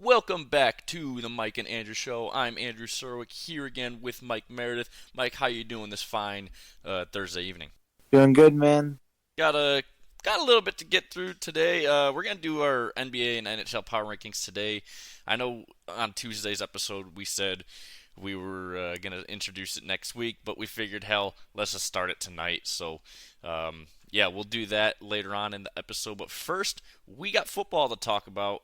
Welcome back to the Mike and Andrew Show. I'm Andrew Serwick here again with Mike Meredith. Mike, how you doing this fine Thursday evening? Doing good, man. Got a little bit to get through today. We're gonna do our NBA and NHL power rankings today. I know on Tuesday's episode we said we were gonna introduce it next week, but we figured, hell, let's just start it tonight. So, yeah, we'll do that later on in the episode. But first, we got football to talk about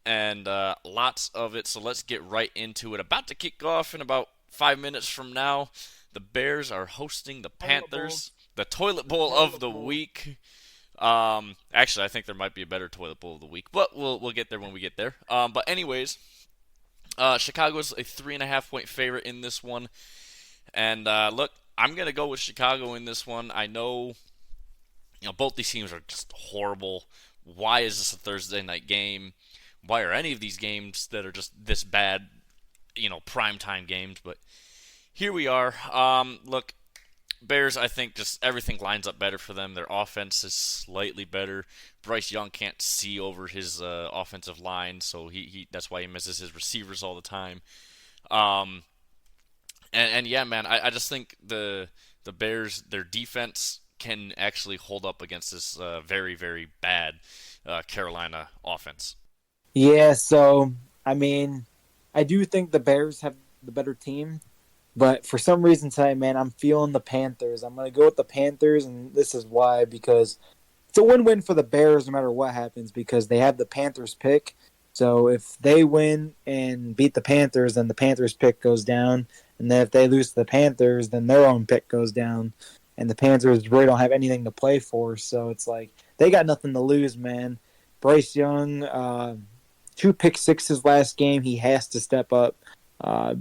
and lots of it. So let's get right into it. About to kick off in about 5 minutes from now. The Bears are hosting the Toilet bowl. Panthers, the toilet bowl of Toilet the bowl. week. Actually, I think there might be a better toilet bowl of the week, but we'll get there when we get there. But anyways, Chicago's a 3.5 point favorite in this one, and look, I'm gonna go with Chicago in this one. I know, both these teams are just horrible. Why is this a Thursday night game? Why are any of these games that are just this bad, primetime games? But here we are. Look, Bears, I think just everything lines up better for them. Their offense is slightly better. Bryce Young can't see over his offensive line, so he that's why he misses his receivers all the time. Um, and yeah, man, I just think the Bears, their defense can actually hold up against this very, very bad Carolina offense. Yeah, so I mean, I do think the Bears have the better team, but for some reason today, man, I'm feeling the Panthers. I'm gonna go with the Panthers, and this is why because it's a win-win for the Bears no matter what happens because they have the Panthers pick. So if they win and beat the Panthers, then the Panthers pick goes down, and then if they lose to the Panthers, then their own pick goes down, and the Panthers really don't have anything to play for. So it's like they got nothing to lose, man. Bryce Young, two pick sixes last game. He has to step up uh,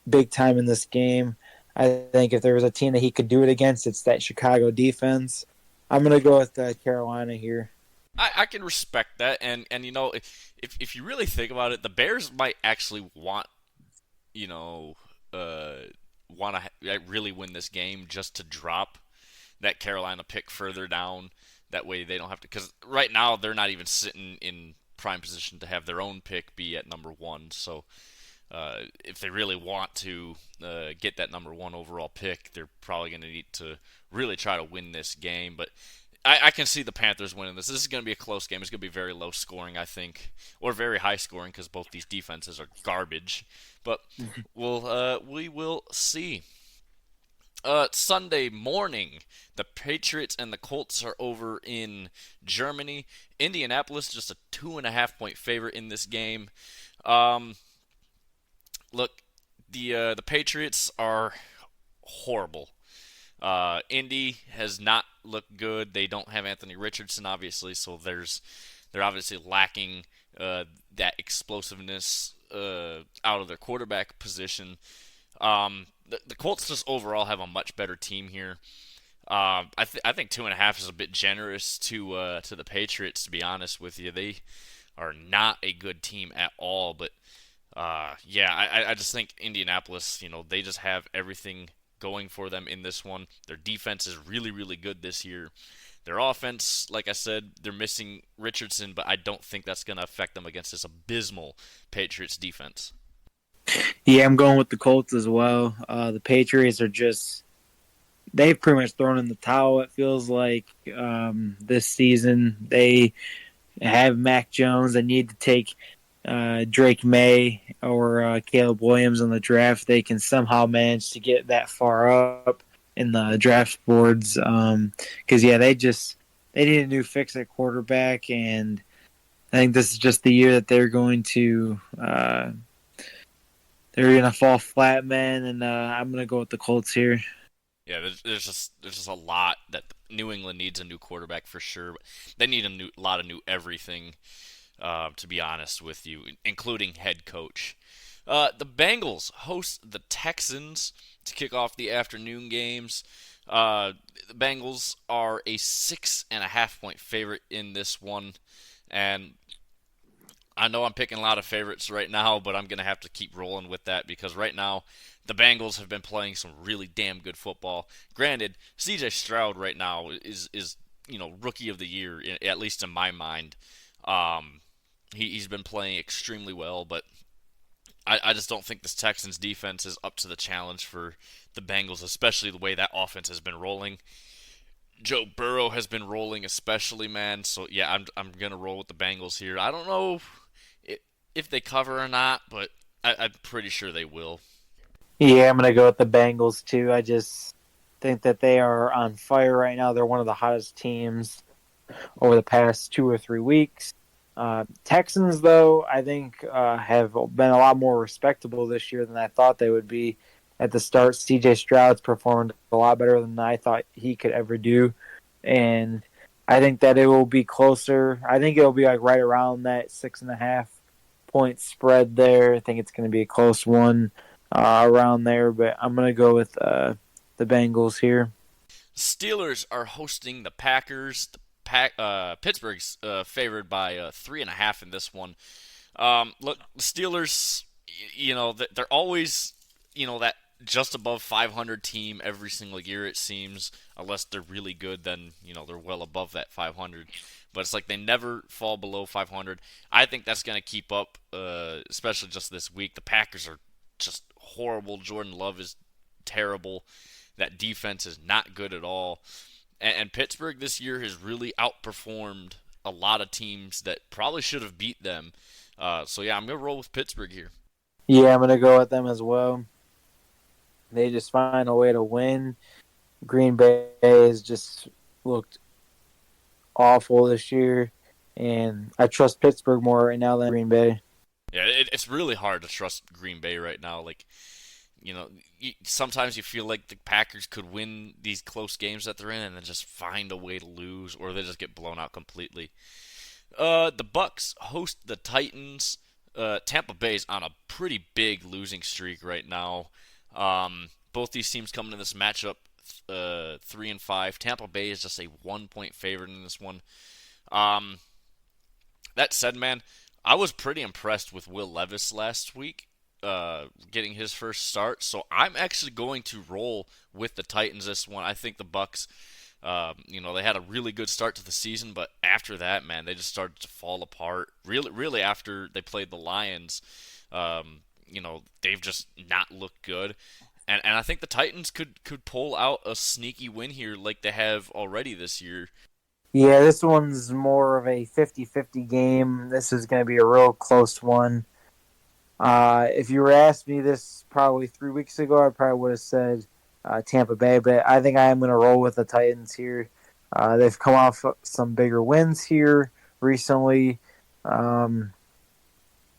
big time in this game. I think if there was a team that he could do it against, it's that Chicago defense. I'm going to go with Carolina here. I can respect that, and if you really think about it, the Bears might actually you know want to really win this game just to drop that Carolina pick further down. That way they don't have to, because right now they're not even sitting in prime position to have their own pick be at number one. So if they really want to get that number one overall pick, they're probably going to need to really try to win this game. But I can see the Panthers winning this. This is going to be a close game. It's going to be very low scoring, I think, or very high scoring because both these defenses are garbage. But we will see. Sunday morning, the Patriots and the Colts are over in Germany. Indianapolis just a 2.5 point favorite in this game. Um, Look, the Patriots are horrible. Indy has not looked good. They don't have Anthony Richardson, obviously, so they're obviously lacking that explosiveness out of their quarterback position. The Colts just overall have a much better team here. I think 2.5 is a bit generous to the Patriots. To be honest with you, they are not a good team at all. But yeah, I just think Indianapolis, they just have everything going for them in this one. Their defense is really, really good this year. Their offense, like I said, they're missing Richardson, but I don't think that's going to affect them against this abysmal Patriots defense. Yeah, I'm going with the Colts as well. The Patriots are they've pretty much thrown in the towel, it feels like, this season. They have Mac Jones. They need to take Drake May or Caleb Williams in the draft. They can somehow manage to get that far up in the draft boards. Because, yeah, they need a new fix at quarterback, and I think this is just the year that they're going to fall flat, man, and I'm going to go with the Colts here. Yeah, there's just a lot that New England needs a new quarterback for sure. But they need a lot of new everything. To be honest with you, including head coach. The Bengals host the Texans to kick off the afternoon games. The Bengals are a 6.5 point favorite in this one, and I know I'm picking a lot of favorites right now, but I'm gonna have to keep rolling with that because right now the Bengals have been playing some really damn good football. Granted, C.J. Stroud right now is rookie of the year, at least in my mind. Um, He's been playing extremely well, but I just don't think this Texans defense is up to the challenge for the Bengals, especially the way that offense has been rolling. Joe Burrow has been rolling, especially, man. So yeah, I'm gonna roll with the Bengals here. I don't know if they cover or not, but I'm pretty sure they will. Yeah, I'm gonna go with the Bengals too. I just think that they are on fire right now. They're one of the hottest teams over the past 2 or 3 weeks. Texans, though, I think have been a lot more respectable this year than I thought they would be. At the start, C.J. Stroud's performed a lot better than I thought he could ever do, and I think that it will be closer. I think it will be like right around that 6.5 point spread there. I think it's going to be a close one around there, but I'm going to go with the Bengals here. Steelers are hosting the Packers. Pittsburgh's favored by 3.5 in this one. Look, the Steelers, they're always, that just above 500 team every single year, it seems. Unless they're really good, then, they're well above that 500. But it's like they never fall below 500. I think that's going to keep up, especially just this week. The Packers are just horrible. Jordan Love is terrible. That defense is not good at all. And Pittsburgh this year has really outperformed a lot of teams that probably should have beat them. So yeah, I'm gonna roll with Pittsburgh here. Yeah, I'm going to go with them as well. They just find a way to win. Green Bay has just looked awful this year, and I trust Pittsburgh more right now than Green Bay. Yeah, it's really hard to trust Green Bay right now. Like, sometimes you feel like the Packers could win these close games that they're in, and then just find a way to lose, or they just get blown out completely. The Bucks host the Titans. Tampa Bay's on a pretty big losing streak right now. Both these teams coming in this matchup 3-5. Tampa Bay is just a 1 point favorite in this one. Um, that said, man, I was pretty impressed with Will Levis last week, getting his first start. So I'm actually going to roll with the Titans this one. I think the Bucks, they had a really good start to the season, but after that, man, they just started to fall apart. Really, really, after they played the Lions, they've just not looked good. And I think the Titans could pull out a sneaky win here, like they have already this year. Yeah, this one's more of a 50-50 game. This is going to be a real close one. If you were asked me this probably 3 weeks ago, I probably would have said Tampa Bay, but I think I am going to roll with the Titans here. They've come off some bigger wins here recently.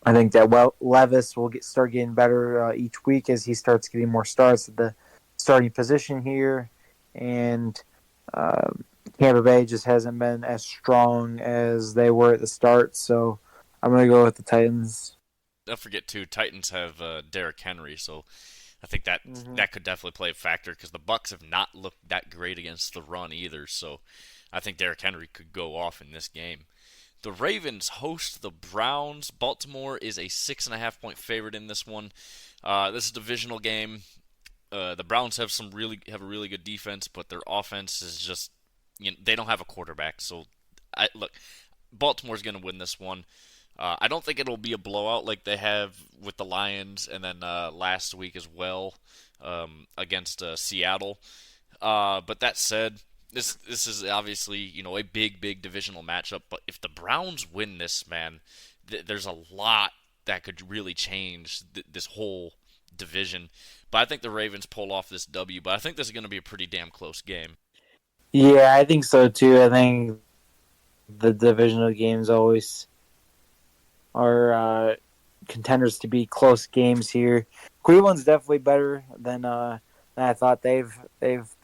I think that Levis will start getting better each week as he starts getting more starts at the starting position here, and Tampa Bay just hasn't been as strong as they were at the start. So I'm going to go with the Titans. Don't forget too, Titans have Derrick Henry, so I think that Mm-hmm. that could definitely play a factor because the Bucks have not looked that great against the run either. So I think Derrick Henry could go off in this game. The Ravens host the Browns. Baltimore is a 6.5 point favorite in this one. This is a divisional game. The Browns have a really good defense, but their offense is just they don't have a quarterback. So look, Baltimore's going to win this one. I don't think it'll be a blowout like they have with the Lions and then last week as well against Seattle. But that said, this is obviously a big divisional matchup. But if the Browns win this, man, there's a lot that could really change this whole division. But I think the Ravens pull off this W. But I think this is going to be a pretty damn close game. Yeah, I think so too. I think the divisional games always are contenders to be close games here. Cleveland's definitely better than I thought. They've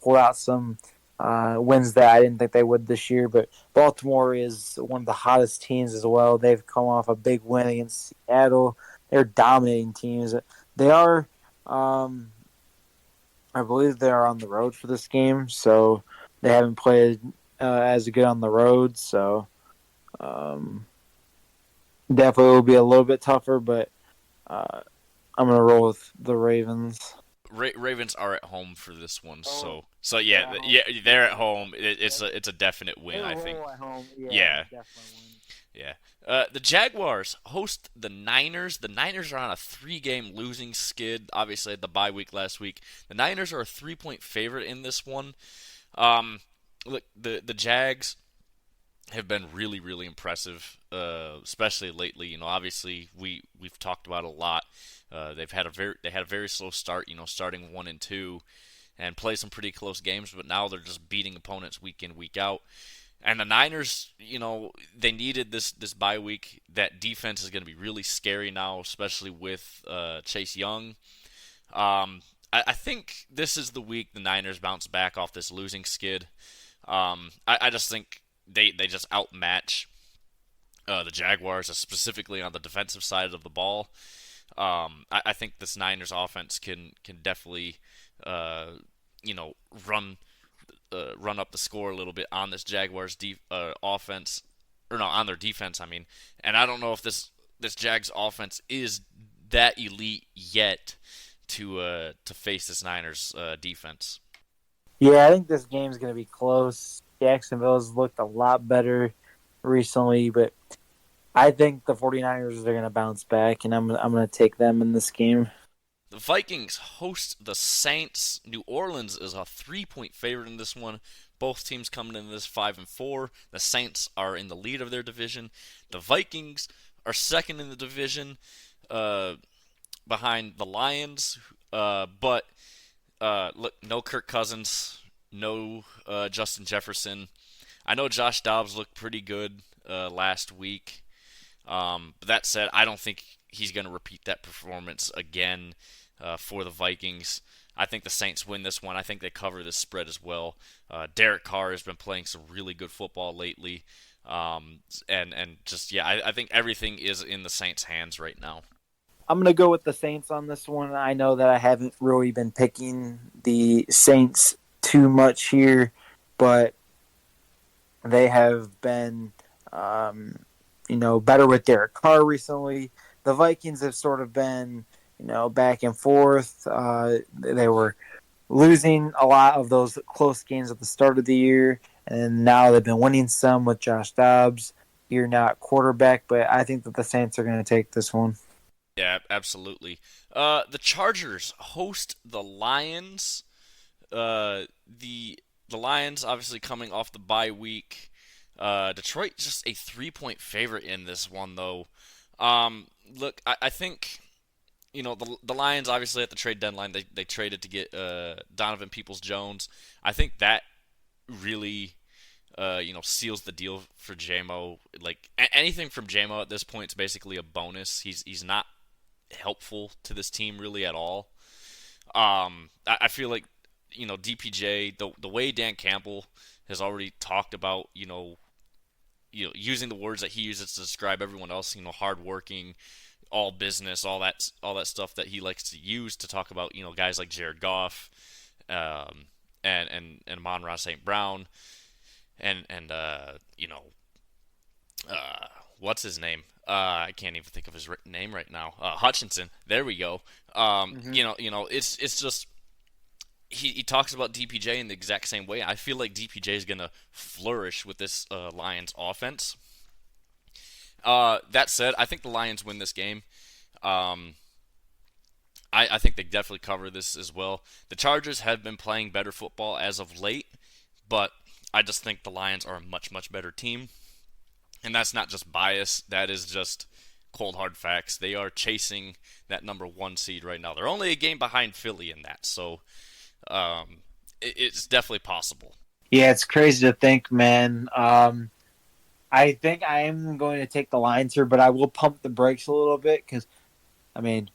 pulled out some wins that I didn't think they would this year. But Baltimore is one of the hottest teams as well. They've come off a big win against Seattle. They're dominating teams. They are, I believe, they are on the road for this game, so they haven't played as good on the road. So um, definitely will be a little bit tougher, but I'm gonna roll with the Ravens. Ravens are at home for this one, Oh, so they're yeah, at home. yeah, they're at home. Yep. It's a definite They win, I think. roll at home. Yeah, Yeah, definitely win. Yeah. The Jaguars host the Niners. The Niners are on a 3-game losing skid. Obviously, had the bye week last week. The Niners are a 3-point favorite in this one. Um, Look, the Jags have been really, really impressive, especially lately. Obviously we've talked about it a lot. They had a very slow start. Starting 1-2, and play some pretty close games, but now they're just beating opponents week in, week out. And the Niners, they needed this bye week. That defense is going to be really scary now, especially with Chase Young. I think this is the week the Niners bounce back off this losing skid. I just think they just outmatch the Jaguars, specifically on the defensive side of the ball. I think this Niners offense can definitely, you know, run run up the score a little bit on this Jaguars offense, or no, on their defense. I mean, and I don't know if this Jags offense is that elite yet to face this Niners defense. Yeah, I think this game's going to be close. Jacksonville's looked a lot better recently, but I think the 49ers are going to bounce back, and I'm going to take them in this game. The Vikings host the Saints. New Orleans is a 3-point favorite in this one. Both teams coming in this 5-4. The Saints are in the lead of their division. The Vikings are second in the division, behind the Lions. But look, no Kirk Cousins, no Justin Jefferson. I know Josh Dobbs looked pretty good last week. But that said, I don't think he's going to repeat that performance again for the Vikings. I think the Saints win this one. I think they cover this spread as well. Derek Carr has been playing some really good football lately. And just, yeah, I think everything is in the Saints' hands right now. I'm going to go with the Saints on this one. I know that I haven't really been picking the Saints too much here, but they have been, better with Derek Carr recently. The Vikings have sort of been, back and forth. They were losing a lot of those close games at the start of the year, and now they've been winning some with Josh Dobbs here now at quarterback, but I think that the Saints are going to take this one. Yeah, absolutely. The Chargers host the Lions. The Lions obviously coming off the bye week. Detroit just a 3-point favorite in this one though. Look, I think the Lions obviously at the trade deadline they traded to get Donovan Peoples-Jones. I think that really seals the deal for JMO. Like anything from JMO at this point is basically a bonus. He's not helpful to this team really at all. I feel like DPJ, the way Dan Campbell has already talked about using the words that he uses to describe everyone else, hardworking, all business, all that stuff that he likes to use to talk about guys like Jared Goff, and Amon-Ra St. Brown, and what's his name? I can't even think of his name right now. Hutchinson. There we go. It's just he talks about DPJ in the exact same way. I feel like DPJ is gonna flourish with this Lions offense. That said, I think the Lions win this game. I think they definitely cover this as well. The Chargers have been playing better football as of late, but I just think the Lions are a much, much better team. And that's not just bias. That is just cold, hard facts. They are chasing that number 1 seed right now. They're only a game behind Philly in that. So it's definitely possible. Yeah, it's crazy to think, man. I think I am going to take the Lions here, but I will pump the brakes a little bit because,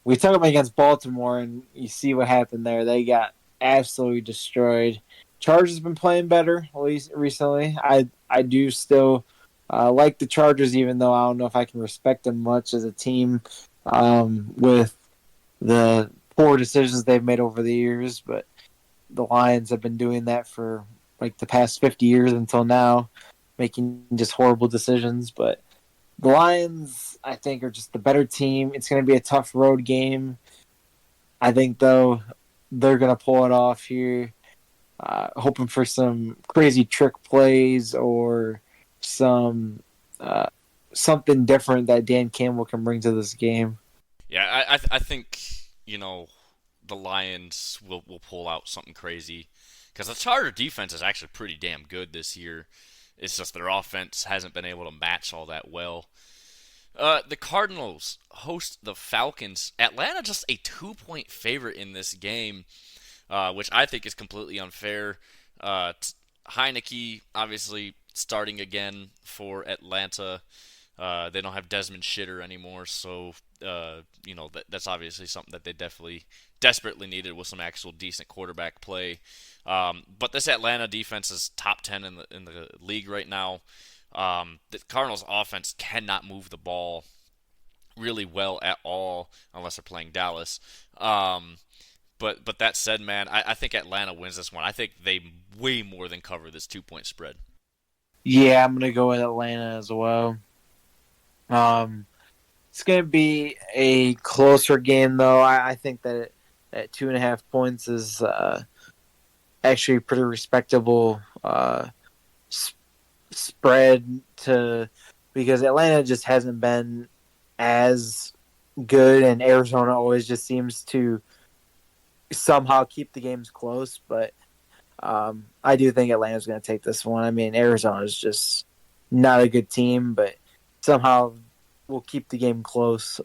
we took them against Baltimore, and you see what happened there. They got absolutely destroyed. Chargers have been playing better, at least recently. I do still like the Chargers, even though I don't know if I can respect them much as a team with the poor decisions they've made over the years. But the Lions have been doing that for like the past 50 years until now, making just horrible decisions. But the Lions, I think, are just the better team. It's going to be a tough road game. I think, though, they're going to pull it off here, hoping for some crazy trick plays or some something different that Dan Campbell can bring to this game. Yeah, I think you know the Lions will pull out something crazy because the Charger defense is actually pretty damn good this year. It's just their offense hasn't been able to match all that well. The Cardinals host the Falcons. Atlanta just a 2-point favorite in this game, which I think is completely unfair. Heineke obviously starting again for Atlanta. They don't have Desmond Shitter anymore, so that's obviously something that they definitely desperately needed with some actual decent quarterback play. But this Atlanta defense is top 10 in the league right now. The Cardinals' offense cannot move the ball really well at all unless they're playing Dallas. But that said, man, I think Atlanta wins this one. I think they way more than cover this 2-point spread. Yeah, I'm gonna go with Atlanta as well. It's gonna be a closer game though. I think that at 2.5 points is actually pretty respectable spread to because Atlanta just hasn't been as good, and Arizona always just seems to somehow keep the games close. But I do think Atlanta's going to take this one. I mean, Arizona's just not a good team, but somehow will keep the game close.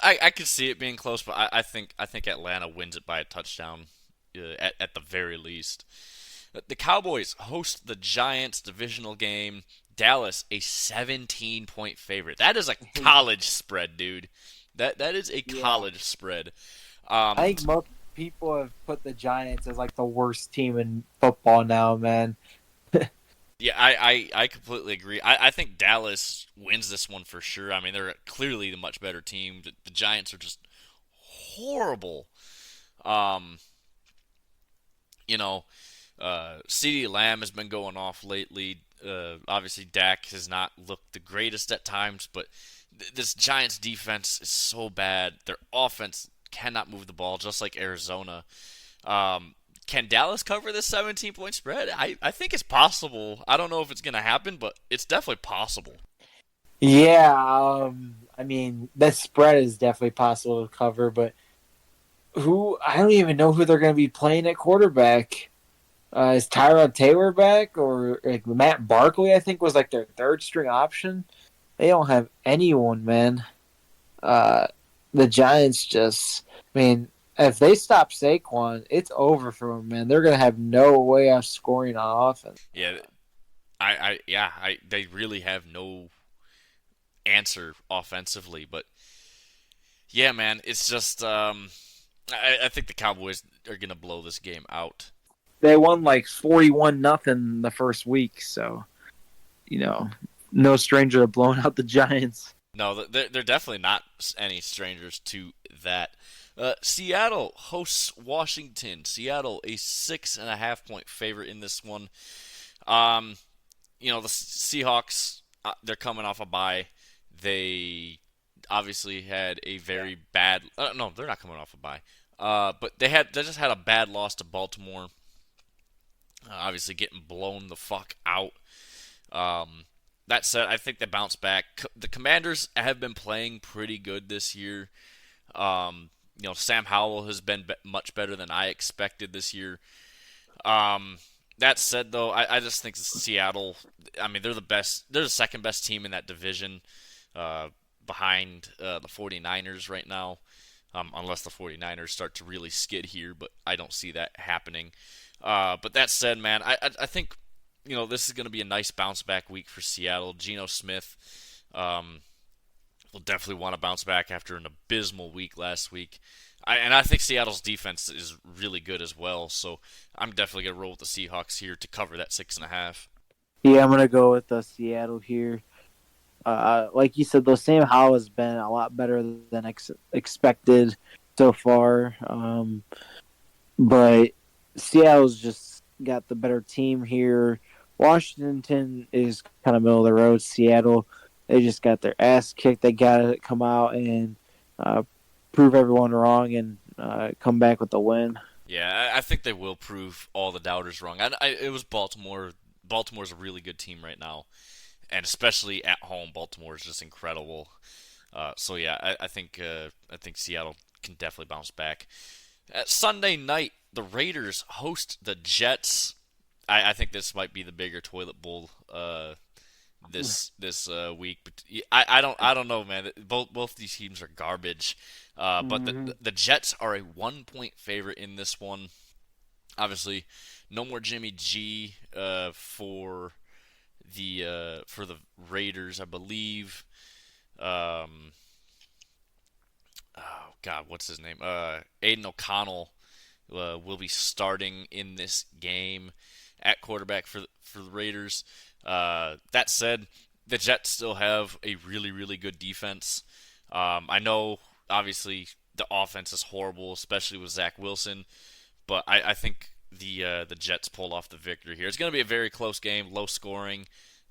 I could see it being close, but I think Atlanta wins it by a touchdown at the very least. The Cowboys host the Giants divisional game. Dallas a 17-point favorite. That is a college spread, dude. That is a Yeah, college spread. I think most people have put the Giants as like the worst team in football now, man. Yeah, I completely agree. I think Dallas wins this one for sure. I mean, they're clearly the much better team. The Giants are just horrible. Um, you know, CeeDee Lamb has been going off lately. Obviously, Dak has not looked the greatest at times, but this Giants defense is so bad. Their offense cannot move the ball, just like Arizona. Can Dallas cover this 17-point spread? I think it's possible. I don't know if it's going to happen, but it's definitely possible. Yeah, I mean that spread is definitely possible to cover, but who I don't even know who they're going to be playing at quarterback. Is Tyrod Taylor back or like Matt Barkley? I think was like their third string option. They don't have anyone, man. Uh, the Giants just, I mean, if they stop Saquon, it's over for them, man. They're gonna have no way of scoring on offense. Yeah, they really have no answer offensively, but yeah, man, it's just I think the Cowboys are gonna blow this game out. They won like 41-0 the first week, so you know, no stranger to blowing out the Giants. No, they're definitely not any strangers to that. Seattle hosts Washington. Seattle a 6.5-point favorite in this one. Um, the Seahawks, they're coming off a bye. They obviously had a very bad. No, they're not coming off a bye. But they just had a bad loss to Baltimore. Obviously, getting blown the fuck out. Um, that said, I think they bounce back. The Commanders have been playing pretty good this year. Sam Howell has been much better than I expected this year. That said, though, I just think Seattle. I mean, they're the best. They're the second best team in that division, behind the 49ers right now. Unless the 49ers start to really skid here, but I don't see that happening. But that said, man, I think this is going to be a nice bounce back week for Seattle. Geno Smith will definitely want to bounce back after an abysmal week last week. I think Seattle's defense is really good as well, so I'm definitely going to roll with the Seahawks here to cover that 6.5. Yeah, I'm gonna go with Seattle here. Like you said, though, Sam Howell has been a lot better than expected so far. But Seattle's just got the better team here. Washington is kind of middle of the road. Seattle, they just got their ass kicked. They got to come out and prove everyone wrong and come back with the win. Yeah, I think they will prove all the doubters wrong. It was Baltimore. Baltimore's a really good team right now. and especially at home, Baltimore is just incredible. So yeah, I think Seattle can definitely bounce back. Sunday night, the Raiders host the Jets. I think this might be the bigger toilet bowl this week. But I don't know, man. Both these teams are garbage. But the Hmm. the Jets are a 1 point favorite in this one. Obviously, no more Jimmy G for the Raiders, I believe. Um, oh God, what's his name? Aiden O'Connell will be starting in this game at quarterback for the Raiders. That said, the Jets still have a really really good defense. I know obviously the offense is horrible, especially with Zach Wilson, but I think the Jets pulled off the victory here. It's going to be a very close game, low scoring,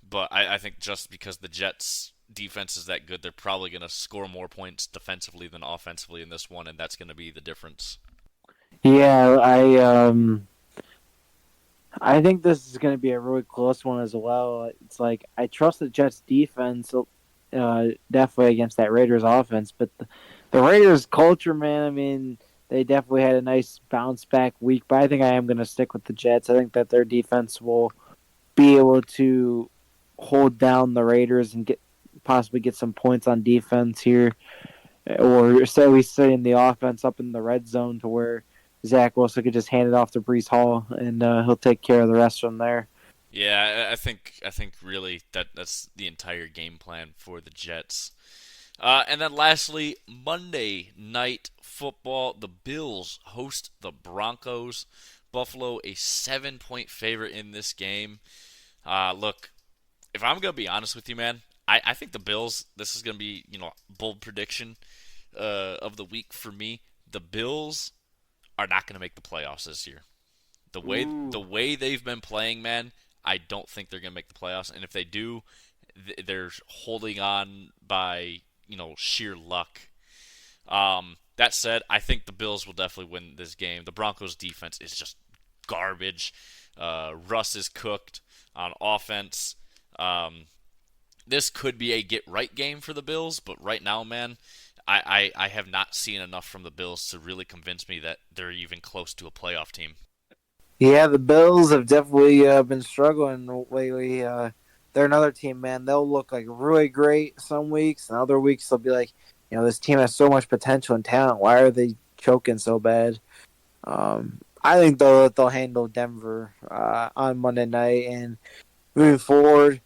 but I think just because the Jets defense is that good, they're probably going to score more points defensively than offensively in this one, and that's going to be the difference. Yeah, I think this is going to be a really close one as well. It's like I trust the Jets defense, definitely against that Raiders offense, but the Raiders culture, man. I mean, they definitely had a nice bounce back week, but I think I am going to stick with the Jets. I think that their defense will be able to hold down the Raiders and possibly get some points on defense here, or so we say in the offense up in the red zone to where Zach Wilson could just hand it off to Brees Hall and he'll take care of the rest from there. Yeah, I think really that's the entire game plan for the Jets. And then lastly, Monday night football, the Bills host the Broncos. Buffalo a 7 point favorite in this game. Look, if I'm gonna be honest with you, man, I think the Bills. This is gonna be bold prediction of the week for me. The Bills are not gonna make the playoffs this year. The way Ooh. the way they've been playing, man, I don't think they're gonna make the playoffs. And if they do, they're holding on by sheer luck. That said, I think the Bills will definitely win this game. The Broncos defense is just garbage. Russ is cooked on offense. Um, this could be a get right game for the Bills, but right now, man, I have not seen enough from the Bills to really convince me that they're even close to a playoff team. Yeah, the Bills have definitely been struggling lately. They're another team, man. They'll look like really great some weeks, and other weeks they'll be like, this team has so much potential and talent. Why are they choking so bad? I think they'll handle Denver on Monday night, and moving forward,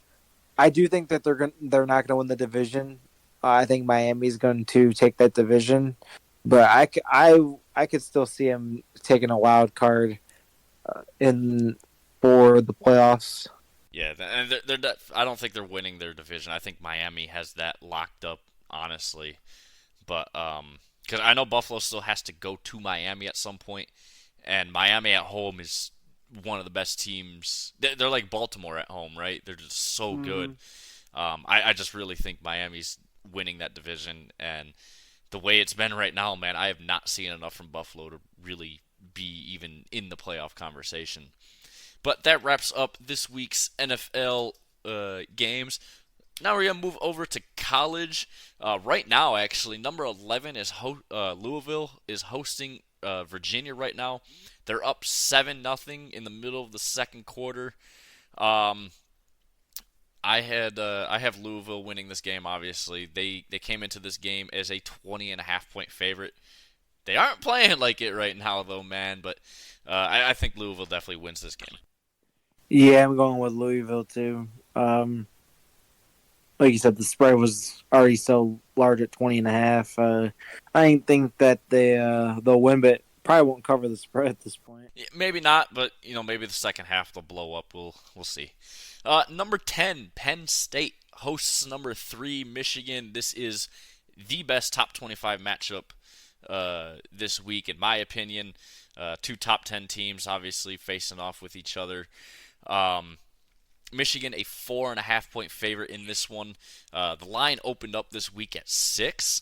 I do think that they're not going to win the division. I think Miami's going to take that division, but I could still see them taking a wild card in for the playoffs. Yeah, and I don't think they're winning their division. I think Miami has that locked up, honestly. But because I know Buffalo still has to go to Miami at some point, and Miami at home is one of the best teams. They're like Baltimore at home, right? They're just so good. Mm. I just really think Miami's winning that division, and the way it's been right now, man, I have not seen enough from Buffalo to really be even in the playoff conversation. But that wraps up this week's NFL games. Now we're gonna move over to college. Right now, actually, number 11 is Louisville is hosting Virginia right now. They're up 7-0 in the middle of the second quarter. Um, I have Louisville winning this game. Obviously, they came into this game as a 20.5 point favorite. They aren't playing like it right now, though, man. But I think Louisville definitely wins this game. Yeah, I'm going with Louisville too. Like you said, the spread was already so large at 20.5. I didn't think that they'll win, but probably won't cover the spread at this point. Yeah, maybe not, but maybe the second half they'll blow up. We'll see. Number 10, Penn State hosts number 3, Michigan. This is the best top 25 matchup this week, in my opinion. Two top 10 teams, obviously, facing off with each other. Um, Michigan a 4.5 point favorite in this one. The line opened up this week at 6.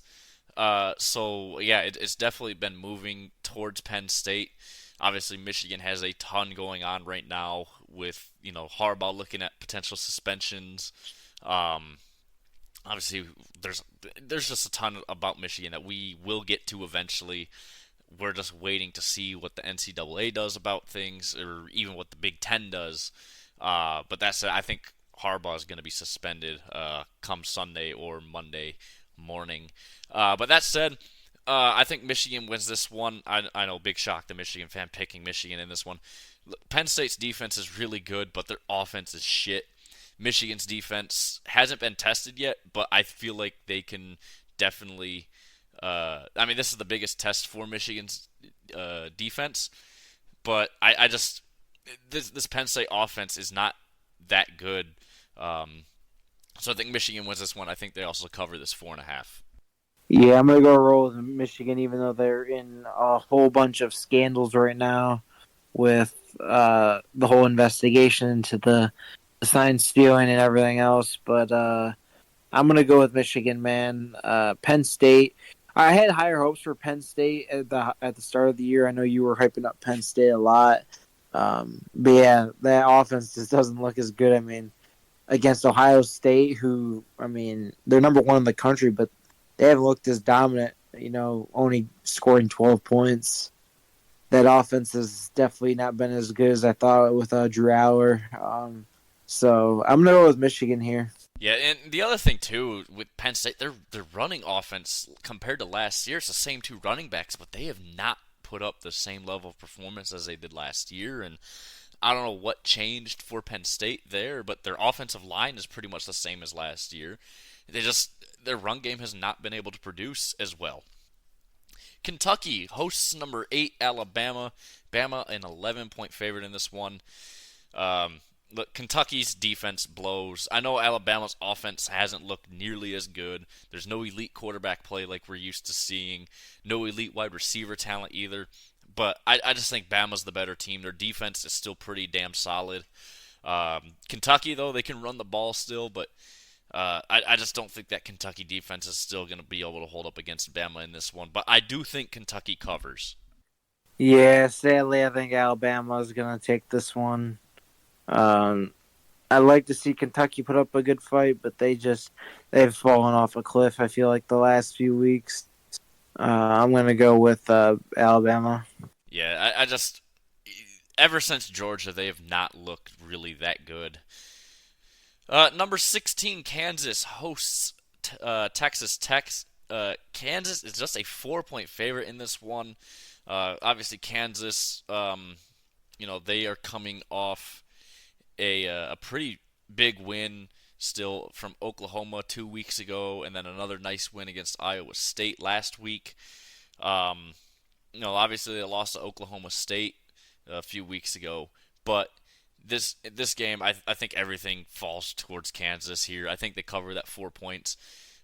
So yeah, it's definitely been moving towards Penn State. Obviously, Michigan has a ton going on right now with Harbaugh looking at potential suspensions. Um, Obviously, there's just a ton about Michigan that we will get to eventually. We're just waiting to see what the NCAA does about things, or even what the Big Ten does. But that said, I think Harbaugh is going to be suspended come Sunday or Monday morning. But that said, I think Michigan wins this one. I know, big shock, the Michigan fan picking Michigan in this one. Penn State's defense is really good, but their offense is shit. Michigan's defense hasn't been tested yet, but I feel like they can definitely. I mean, this is the biggest test for Michigan's defense, but I just this Penn State offense is not that good. Um, so I think Michigan wins this one. I think they also cover this 4.5. Yeah, I'm gonna go roll with Michigan, even though they're in a whole bunch of scandals right now with the whole investigation into the sign stealing and everything else. But I'm gonna go with Michigan, man. Penn State. I had higher hopes for Penn State at the start of the year. I know you were hyping up Penn State a lot, but yeah, that offense just doesn't look as good. I mean, against Ohio State, who I mean, they're number one in the country, but they haven't looked as dominant. You know, only scoring 12 points. That offense has definitely not been as good as I thought with Drew Aller. So I'm gonna go with Michigan here. Yeah, and the other thing too with Penn State, their running offense compared to last year, it's the same two running backs, but they have not put up the same level of performance as they did last year. And I don't know what changed for Penn State there, but their offensive line is pretty much the same as last year. Their run game has not been able to produce as well. Kentucky hosts number 8 Alabama. Bama an 11-point favorite in this one. Look, Kentucky's defense blows. I know Alabama's offense hasn't looked nearly as good. There's no elite quarterback play like we're used to seeing. No elite wide receiver talent either. But I just think Bama's the better team. Their defense is still pretty damn solid. Kentucky, though, they can run the ball still, but I just don't think that Kentucky defense is still going to be able to hold up against Bama in this one. But I do think Kentucky covers. Yeah, sadly, I think Alabama is gonna take this one. Um, I like to see Kentucky put up a good fight, but they've fallen off a cliff. I feel like the last few weeks. I'm gonna go with Alabama. Yeah, I just ever since Georgia, they have not looked really that good. Number 16, Kansas hosts Texas Tech. Kansas is just a 4-point favorite in this one. Obviously, Kansas, they are coming off a pretty big win still from Oklahoma 2 weeks ago, and then another nice win against Iowa State last week. Um, Obviously they lost to Oklahoma State a few weeks ago, but this game, I think everything falls towards Kansas here. I think they cover that 4 points.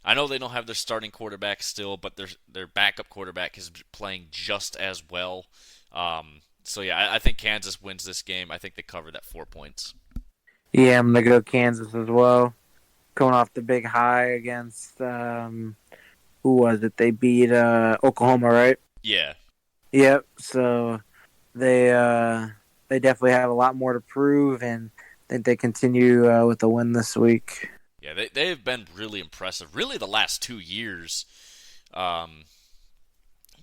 I know they don't have their starting quarterback still, but their backup quarterback is playing just as well. So yeah, I think Kansas wins this game. I think they cover that 4 points. Yeah, I'm gonna go Kansas as well. Coming off the big high against who was it? They beat Oklahoma, right? Yeah, Yep. So they definitely have a lot more to prove, and I think they continue with the win this week. yeah, they have been really impressive, really the last 2 years. Um,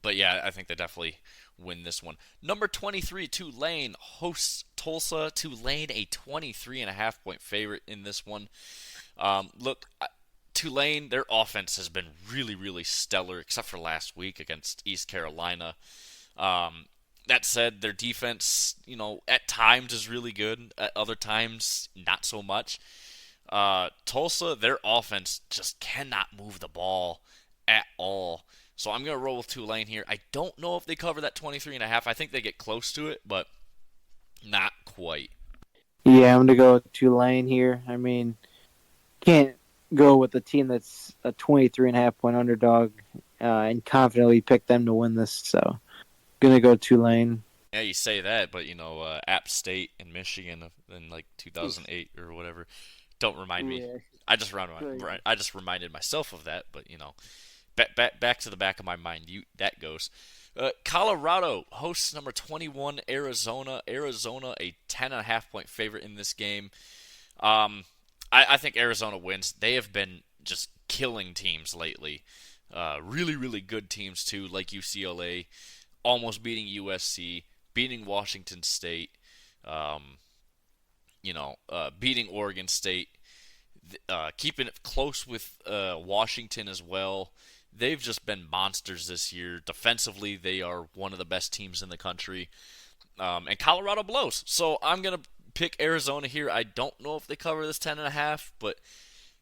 but yeah, I think they definitely win this one. Number 23, Tulane hosts Tulsa. Tulane a 23.5-point favorite in this one. Look, Tulane, their offense has been really, really stellar, except for last week against East Carolina. That said, their defense, at times is really good. At other times, not so much. Tulsa, their offense just cannot move the ball at all. So I'm going to roll with Tulane here. I don't know if they cover that 23.5. I think they get close to it, but not quite. Yeah, I'm gonna go with Tulane here. I mean, can't go with a team that's a 23.5 point underdog and confidently pick them to win this. So, gonna go Tulane. Yeah, you say that, but App State and Michigan in like 2008 or whatever. Don't remind me. Yeah, I just reminded myself of that, but back to the back of my mind, that goes. Colorado hosts number 21 Arizona. Arizona a 10.5-point favorite in this game. I think Arizona wins. They have been just killing teams lately. Really, really good teams too, like UCLA, almost beating USC, beating Washington State, um, beating Oregon State, keeping it close with Washington as well. They've just been monsters this year. Defensively, they are one of the best teams in the country. And Colorado blows. So I'm going to pick Arizona here. I don't know if they cover this 10.5, but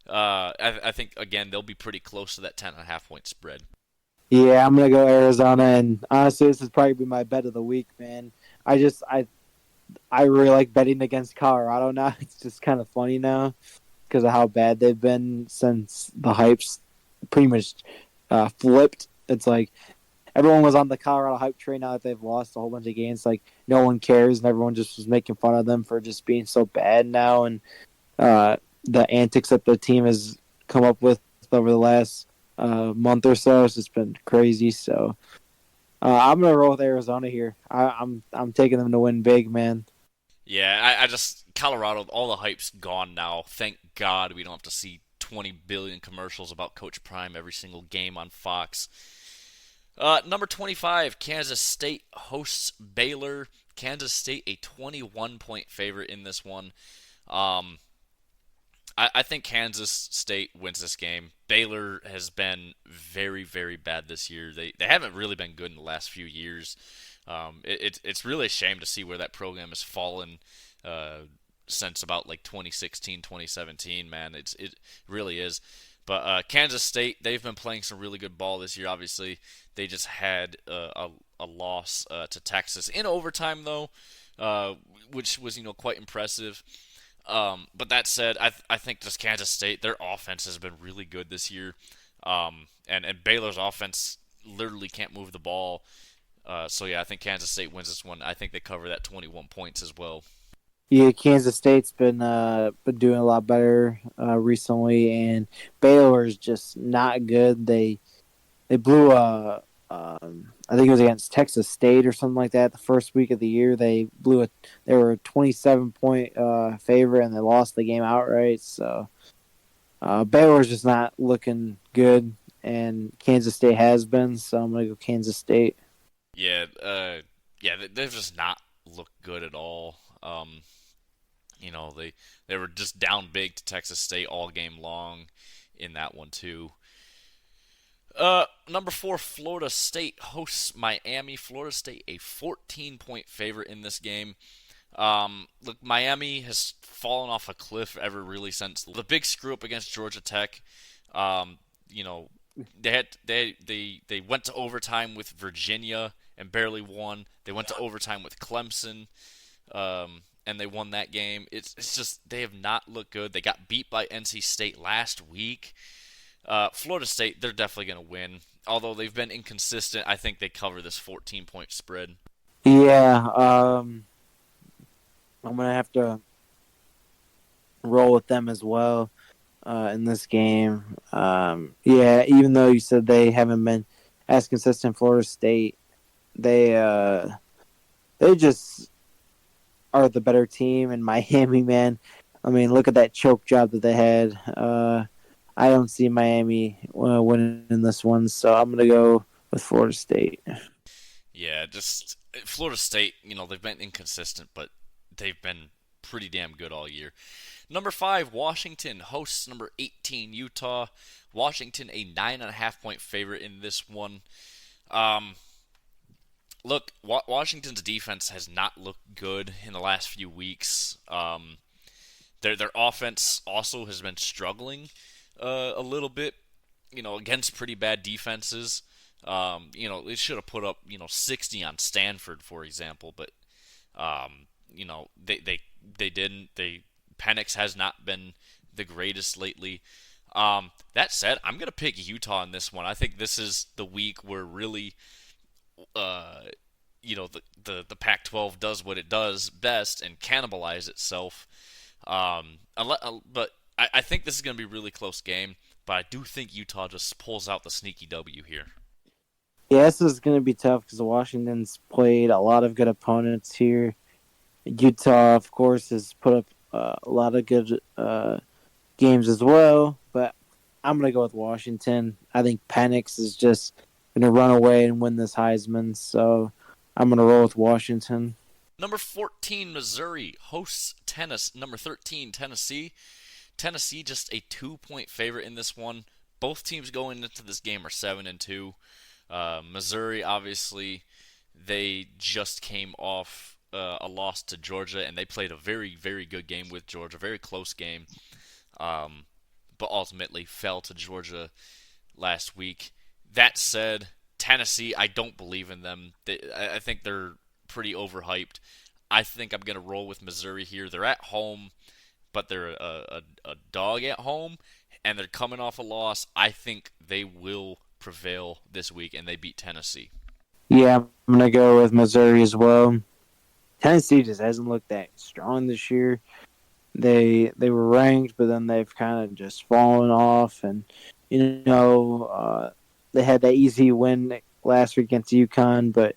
I think, again, they'll be pretty close to that 10.5 point spread. Yeah, I'm gonna go Arizona, and honestly, this is probably my bet of the week, man. I really like betting against Colorado now. It's just kind of funny now because of how bad they've been since the hype's pretty much flipped. It's like everyone was on the Colorado hype train now that they've lost a whole bunch of games. Like no one cares, and everyone just was making fun of them for just being so bad now. And the antics that the team has come up with over the last month or so has just been crazy. So I'm gonna roll with Arizona here. I'm taking them to win big, man. Yeah, I just Colorado. All the hype's gone now. Thank God we don't have to see 20 billion commercials about Coach Prime every single game on Fox. Number 25, Kansas State hosts Baylor. Kansas State a 21-point favorite in this one. Um, I think Kansas State wins this game. Baylor has been very, very bad this year. They haven't really been good in the last few years. It's really a shame to see where that program has fallen since about like 2016, 2017. Man, it really is. But Kansas State, they've been playing some really good ball this year. Obviously, they just had a loss to Texas in overtime, though, which was quite impressive. But that said, I think just Kansas State, their offense has been really good this year, and Baylor's offense literally can't move the ball. So yeah, I think Kansas State wins this one. I think they cover that 21 points as well. Yeah, Kansas State's been doing a lot better recently, and Baylor's just not good. They blew a I think it was against Texas State or something like that. The first week of the year, they were a 27-point favorite, and they lost the game outright. So Baylor's just not looking good, and Kansas State has been. So I'm gonna go Kansas State. Yeah, they've just not looked good at all. They were just down big to Texas State all game long in that one too. Number 4, Florida State hosts Miami. Florida State a 14-point favorite in this game. Look, Miami has fallen off a cliff ever really since the big screw up against Georgia Tech. Um, you know, they went to overtime with Virginia and barely won. They went to overtime with Clemson, and they won that game. It's just they have not looked good. They got beat by NC State last week. Florida State, they're definitely going to win. Although they've been inconsistent, I think they cover this 14-point spread. Yeah, I'm gonna have to roll with them as well in this game. Yeah, even though you said they haven't been as consistent, Florida State, they just are the better team. And Miami, man, I mean, look at that choke job that they had. I don't see Miami winning this one, so I'm gonna go with Florida State. Yeah, just Florida State, they've been inconsistent, but they've been pretty damn good all year. Number 5, Washington hosts number 18, Utah. Washington a 9.5-point favorite in this one. Look, Washington's defense has not looked good in the last few weeks. Their offense also has been struggling a little bit, against pretty bad defenses. It should have put up, 60 on Stanford, for example, but they didn't. Penix has not been the greatest lately. That said, I'm gonna pick Utah in this one. I think this is the week where really, the Pac-12 does what it does best and cannibalize itself. But I think this is gonna be a really close game. But I do think Utah just pulls out the sneaky W here. Yeah, this is going to be tough because Washington's played a lot of good opponents here. Utah, of course, has put up a lot of good games as well, but I'm gonna go with Washington. I think Penix is just gonna run away and win this Heisman, so I'm gonna roll with Washington. Number 14, Missouri hosts number 13, Tennessee. Tennessee just a 2-point favorite in this one. Both teams going into this game are 7-2. Missouri, obviously, they just came off a loss to Georgia, and they played a very, very good game with Georgia, very close game, um, but ultimately fell to Georgia last week. That said, Tennessee, I don't believe in them. I think they're pretty overhyped. I think I'm going to roll with Missouri here. They're at home, but they're a dog at home, and they're coming off a loss. I think they will prevail this week, and they beat Tennessee. Yeah, I'm gonna go with Missouri as well. Tennessee just hasn't looked that strong this year. They were ranked, but then they've kind of just fallen off, and they had that easy win last week against UConn, but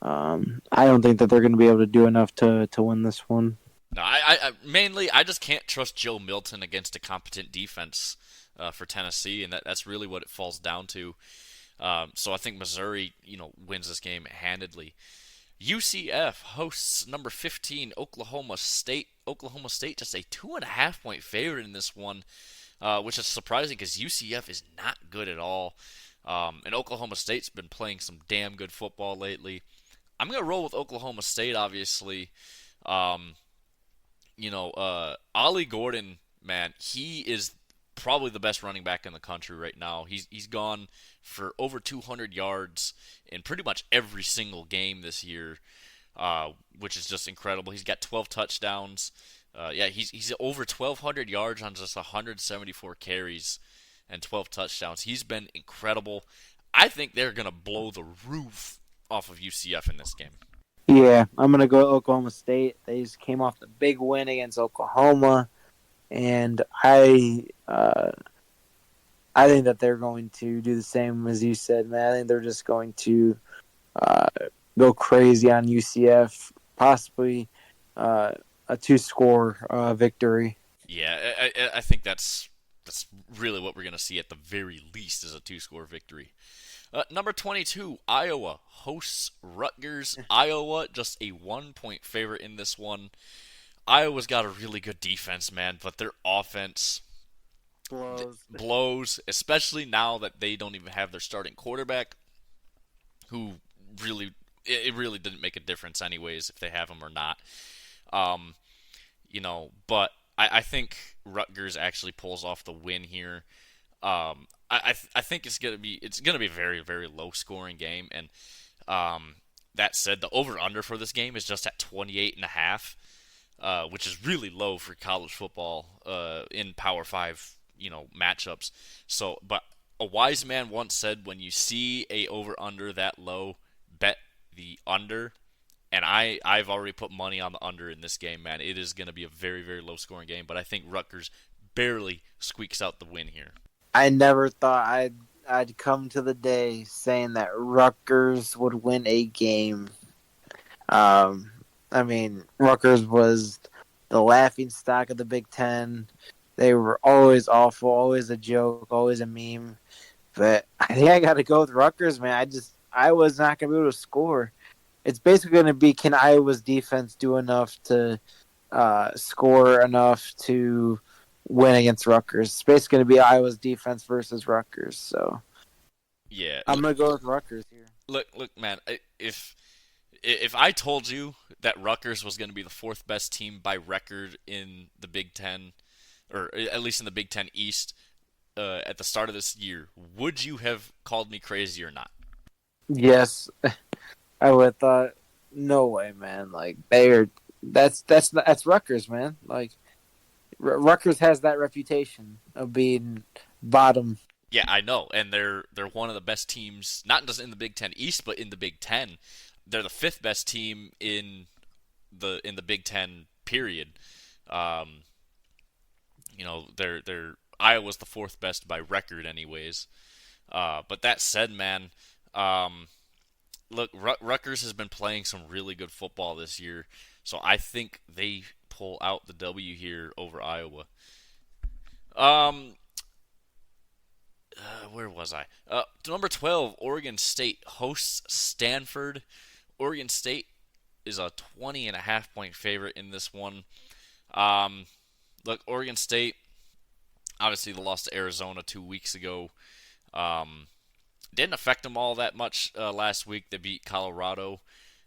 I don't think that they're going to be able to do enough to win this one. No, I just can't trust Joe Milton against a competent defense for Tennessee, and that's really what it falls down to. So I think Missouri, wins this game handedly. UCF hosts number 15 Oklahoma State. Oklahoma State just a 2.5-point favorite in this one, which is surprising because UCF is not good at all. And Oklahoma State's been playing some damn good football lately. I'm gonna roll with Oklahoma State, obviously. Um, Ollie Gordon, man, he is probably the best running back in the country right now. He's gone for over 200 yards in pretty much every single game this year, which is just incredible. He's got 12 touchdowns. He's over 1,200 yards on just 174 carries and 12 touchdowns. He's been incredible. I think they're gonna blow the roof off of UCF in this game. Yeah, I'm gonna go Oklahoma State. They just came off the big win against Oklahoma, and I think that they're going to do the same as you said, man. I think they're just going to uh, go crazy on UCF, possibly a two-score victory. Yeah, I think that's really what we're going to see at the very least is a two-score victory. Number 22, Iowa hosts Rutgers. Iowa just a 1-point favorite in this one. Iowa's got a really good defense, man, but their offense blows, especially now that they don't even have their starting quarterback, who it really didn't make a difference anyways if they have him or not. But I think Rutgers actually pulls off the win here. I think it's gonna be a very, very low scoring game, and that said, the over under for this game is just at 28.5, which is really low for college football in Power 5 matchups. So, but a wise man once said, when you see a over under that low, bet the under. And I've already put money on the under in this game, man. It is going to be a very, very low scoring game, but I think Rutgers barely squeaks out the win here. I never thought I'd come to the day saying that Rutgers would win a game. Rutgers was the laughing stock of the Big Ten. They were always awful, always a joke, always a meme. But I think I got to go with Rutgers, man. I was not going to be able to score. It's basically going to be, can Iowa's defense do enough to score enough to win against Rutgers? It's basically going to be Iowa's defense versus Rutgers. So yeah, I'm going to go with Rutgers here. Look, man. If I told you that Rutgers was going to be the fourth best team by record in the Big Ten, or at least in the Big Ten East, at the start of this year, would you have called me crazy or not? Yes. I would have thought, no way, man. Like that's Rutgers, man. Like Rutgers has that reputation of being bottom. Yeah, I know, and they're one of the best teams, not just in the Big Ten East, but in the Big Ten. They're the fifth best team in the Big Ten. Period. They're Iowa's the fourth best by record, anyways. But that said, man. Look, Rutgers has been playing some really good football this year, so I think they pull out the W here over Iowa. Um, where was I? Number 12, Oregon State hosts Stanford. Oregon State is a 20.5 point favorite in this one. Um, Look, Oregon State, obviously, they lost to Arizona 2 weeks ago. Um, didn't affect them all that much last week. They beat Colorado.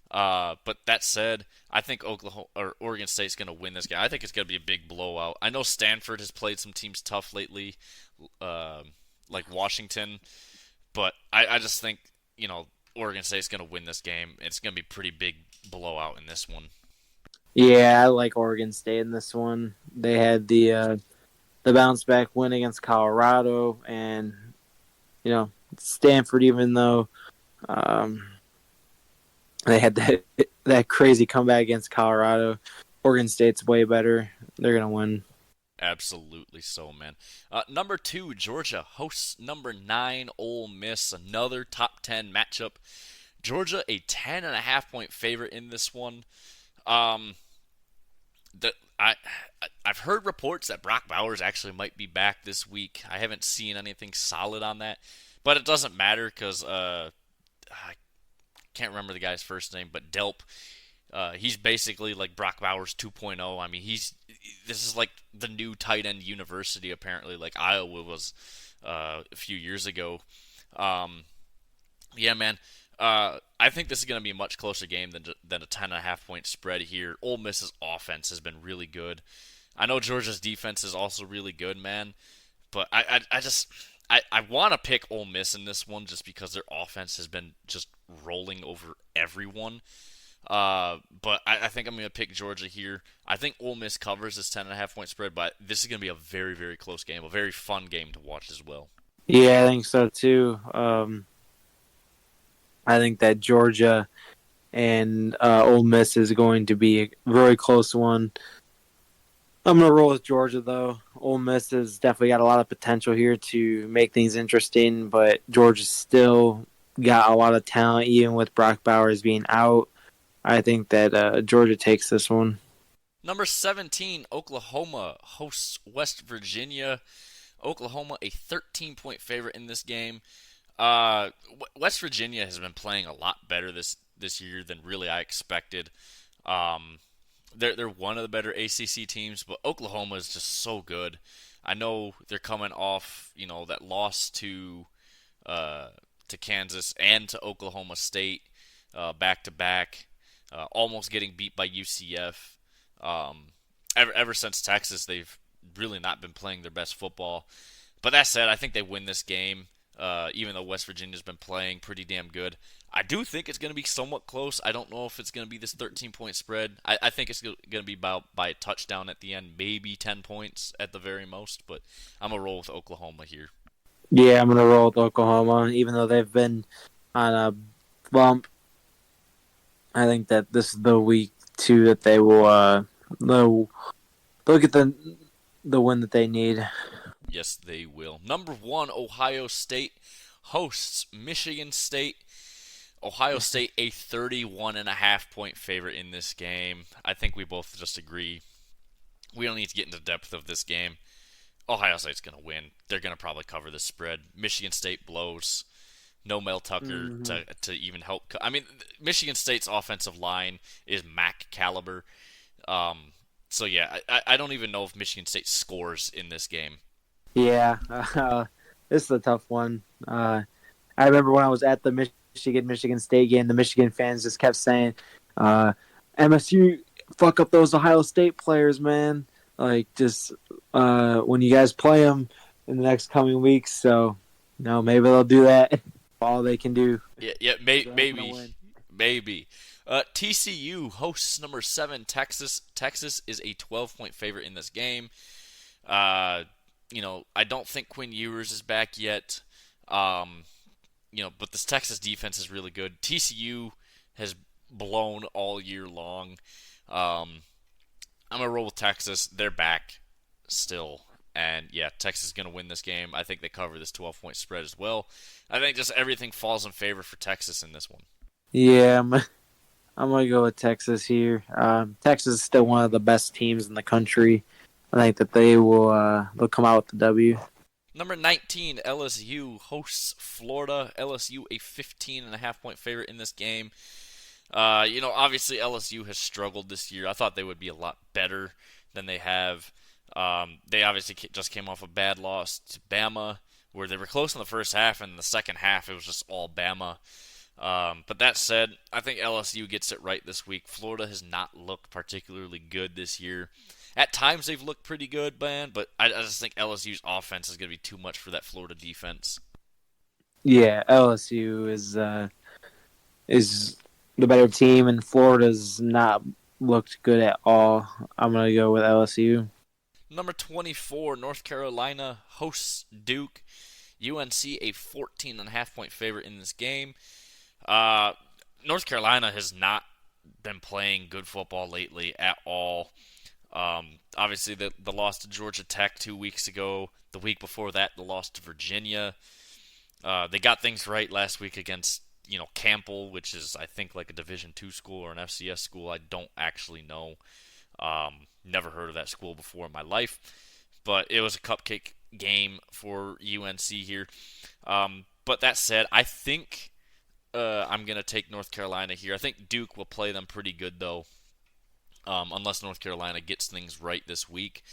But that said, I think Oklahoma or Oregon State's going to win this game. I think it's going to be a big blowout. I know Stanford has played some teams tough lately, uh, like Washington, but I just think Oregon State's going to win this game. It's going to be a pretty big blowout in this one. Yeah, I like Oregon State in this one. They had the bounce back win against Colorado, and Stanford, even though um, they had that crazy comeback against Colorado, Oregon State's way better. They're gonna win. Absolutely so, man. Number 2, Georgia hosts number 9, Ole Miss. Another top 10 matchup. Georgia, a 10.5 point favorite in this one. Um, the I I've heard reports that Brock Bowers actually might be back this week. I haven't seen anything solid on that, but it doesn't matter because I can't remember the guy's first name, but Delp. He's basically like Brock Bowers 2.0. I mean, this is like the new tight end university apparently, like Iowa was a few years ago. Um, yeah, man. I think this is going to be a much closer game than a 10.5 point spread here. Ole Miss's offense has been really good. I know Georgia's defense is also really good, man. But I want to pick Ole Miss in this one just because their offense has been just rolling over everyone. But I think I'm going to pick Georgia here. I think Ole Miss covers this 10.5 point spread, but this is going to be a very, very close game, a very fun game to watch as well. Yeah, I think so too. I think that Georgia and Ole Miss is going to be a very close one. I'm going to roll with Georgia, though. Ole Miss has definitely got a lot of potential here to make things interesting, but Georgia's still got a lot of talent, even with Brock Bowers being out. I think that Georgia takes this one. Number 17, Oklahoma hosts West Virginia. Oklahoma, a 13-point favorite in this game. West Virginia has been playing a lot better this year than really I expected. Um, they're one of the better ACC teams, but Oklahoma is just so good. I know they're coming off, that loss uh, to Kansas and to Oklahoma State back to back, almost getting beat by UCF. Um, ever since Texas, they've really not been playing their best football. But that said, I think they win this game, even though West Virginia's been playing pretty damn good. I do think it's going to be somewhat close. I don't know if it's going to be this 13-point spread. I think it's going to be by a touchdown at the end, maybe 10 points at the very most. But I'm going to roll with Oklahoma here. Yeah, I'm going to roll with Oklahoma, even though they've been on a bump. I think that this is the week, too, that they'll get the win that they need. Yes, they will. Number 1, Ohio State hosts Michigan State. Ohio State, a 31.5 point favorite in this game. I think we both just agree. We don't need to get into depth of this game. Ohio State's going to win. They're going to probably cover the spread. Michigan State blows. No Mel Tucker to even help. I mean, Michigan State's offensive line is MAC caliber. So, yeah, I don't even know if Michigan State scores in this game. Yeah, this is a tough one. I remember when I was at the Michigan State game, the Michigan fans just kept saying, MSU, fuck up those Ohio State players, man. Like, just when you guys play them in the next coming weeks. So, maybe they'll do that. All they can do. Yeah, maybe. TCU hosts number 7 Texas. Texas is a 12-point favorite in this game. I don't think Quinn Ewers is back yet. But this Texas defense is really good. TCU has blown all year long. I'm gonna roll with Texas. They're back still. And yeah, Texas is going to win this game. I think they cover this 12-point spread as well. I think just everything falls in favor for Texas in this one. Yeah, I'm going to go with Texas here. Texas is still one of the best teams in the country. I think that they'll come out with the W. Number 19, LSU hosts Florida. LSU a 15.5-point favorite in this game. Obviously LSU has struggled this year. I thought they would be a lot better than they have. They obviously just came off a bad loss to Bama, where they were close in the first half, and in the second half it was just all Bama. But that said, I think LSU gets it right this week. Florida has not looked particularly good this year. At times they've looked pretty good, man, but I just think LSU's offense is going to be too much for that Florida defense. Yeah, LSU is the better team, and Florida's not looked good at all. I'm gonna go with LSU. Number 24, North Carolina hosts Duke. UNC a 14.5-point favorite in this game. North Carolina has not been playing good football lately at all. Obviously, the loss to Georgia Tech 2 weeks ago. The week before that, the loss to Virginia. They got things right last week against Campbell, which is I think like a Division II school or an FCS school. I don't actually know. Never heard of that school before in my life, but it was a cupcake game for UNC here. But that said, I think I'm gonna take North Carolina here. I think Duke will play them pretty good though. Unless North Carolina gets things right this week.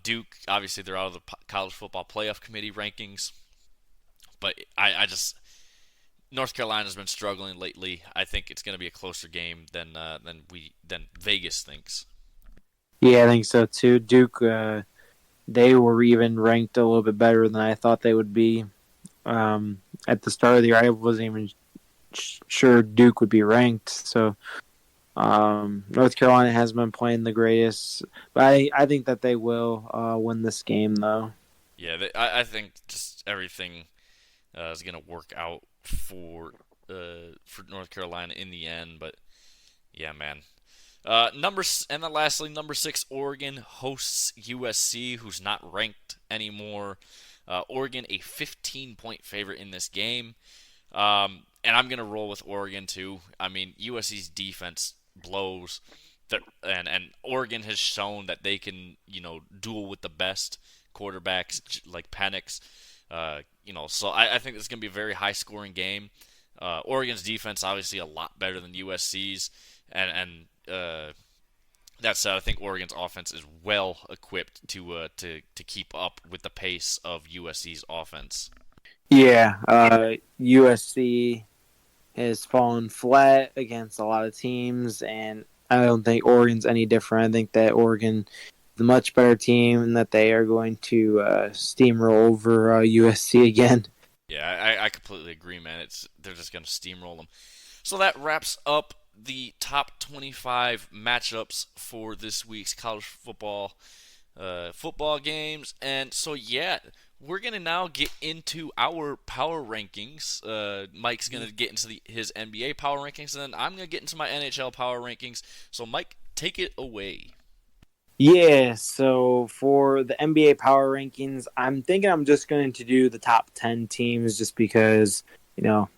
Duke, obviously, they're out of the college football playoff committee rankings. But I just North Carolina's been struggling lately. I think it's going to be a closer game than Vegas thinks. Yeah, I think so too. Duke, they were even ranked a little bit better than I thought they would be. At the start of the year, I wasn't even sure Duke would be ranked. So North Carolina has been playing the greatest, but I think that they will win this game though. Yeah, I think just everything is going to work out for North Carolina in the end. But yeah, man. Lastly, number 6, Oregon hosts USC, who's not ranked anymore. Oregon a 15-point favorite in this game, and I'm gonna roll with Oregon too. I mean, USC's defense blows, and Oregon has shown that they can duel with the best quarterbacks like Penix. So I think this is gonna be a very high-scoring game. Oregon's defense obviously a lot better than USC's, and that said, I think Oregon's offense is well equipped to keep up with the pace of USC's offense. Yeah, USC has fallen flat against a lot of teams, and I don't think Oregon's any different. I think that Oregon is a much better team, and that they are going to steamroll over USC again. Yeah, I completely agree, man. They're just going to steamroll them. So that wraps up the top 25 matchups for this week's college football games. And so, yeah, we're going to now get into our power rankings. Mike's going to get into his NBA power rankings, and then I'm going to get into my NHL power rankings. So, Mike, take it away. Yeah, so for the NBA power rankings, I'm thinking I'm just going to do the top 10 teams just because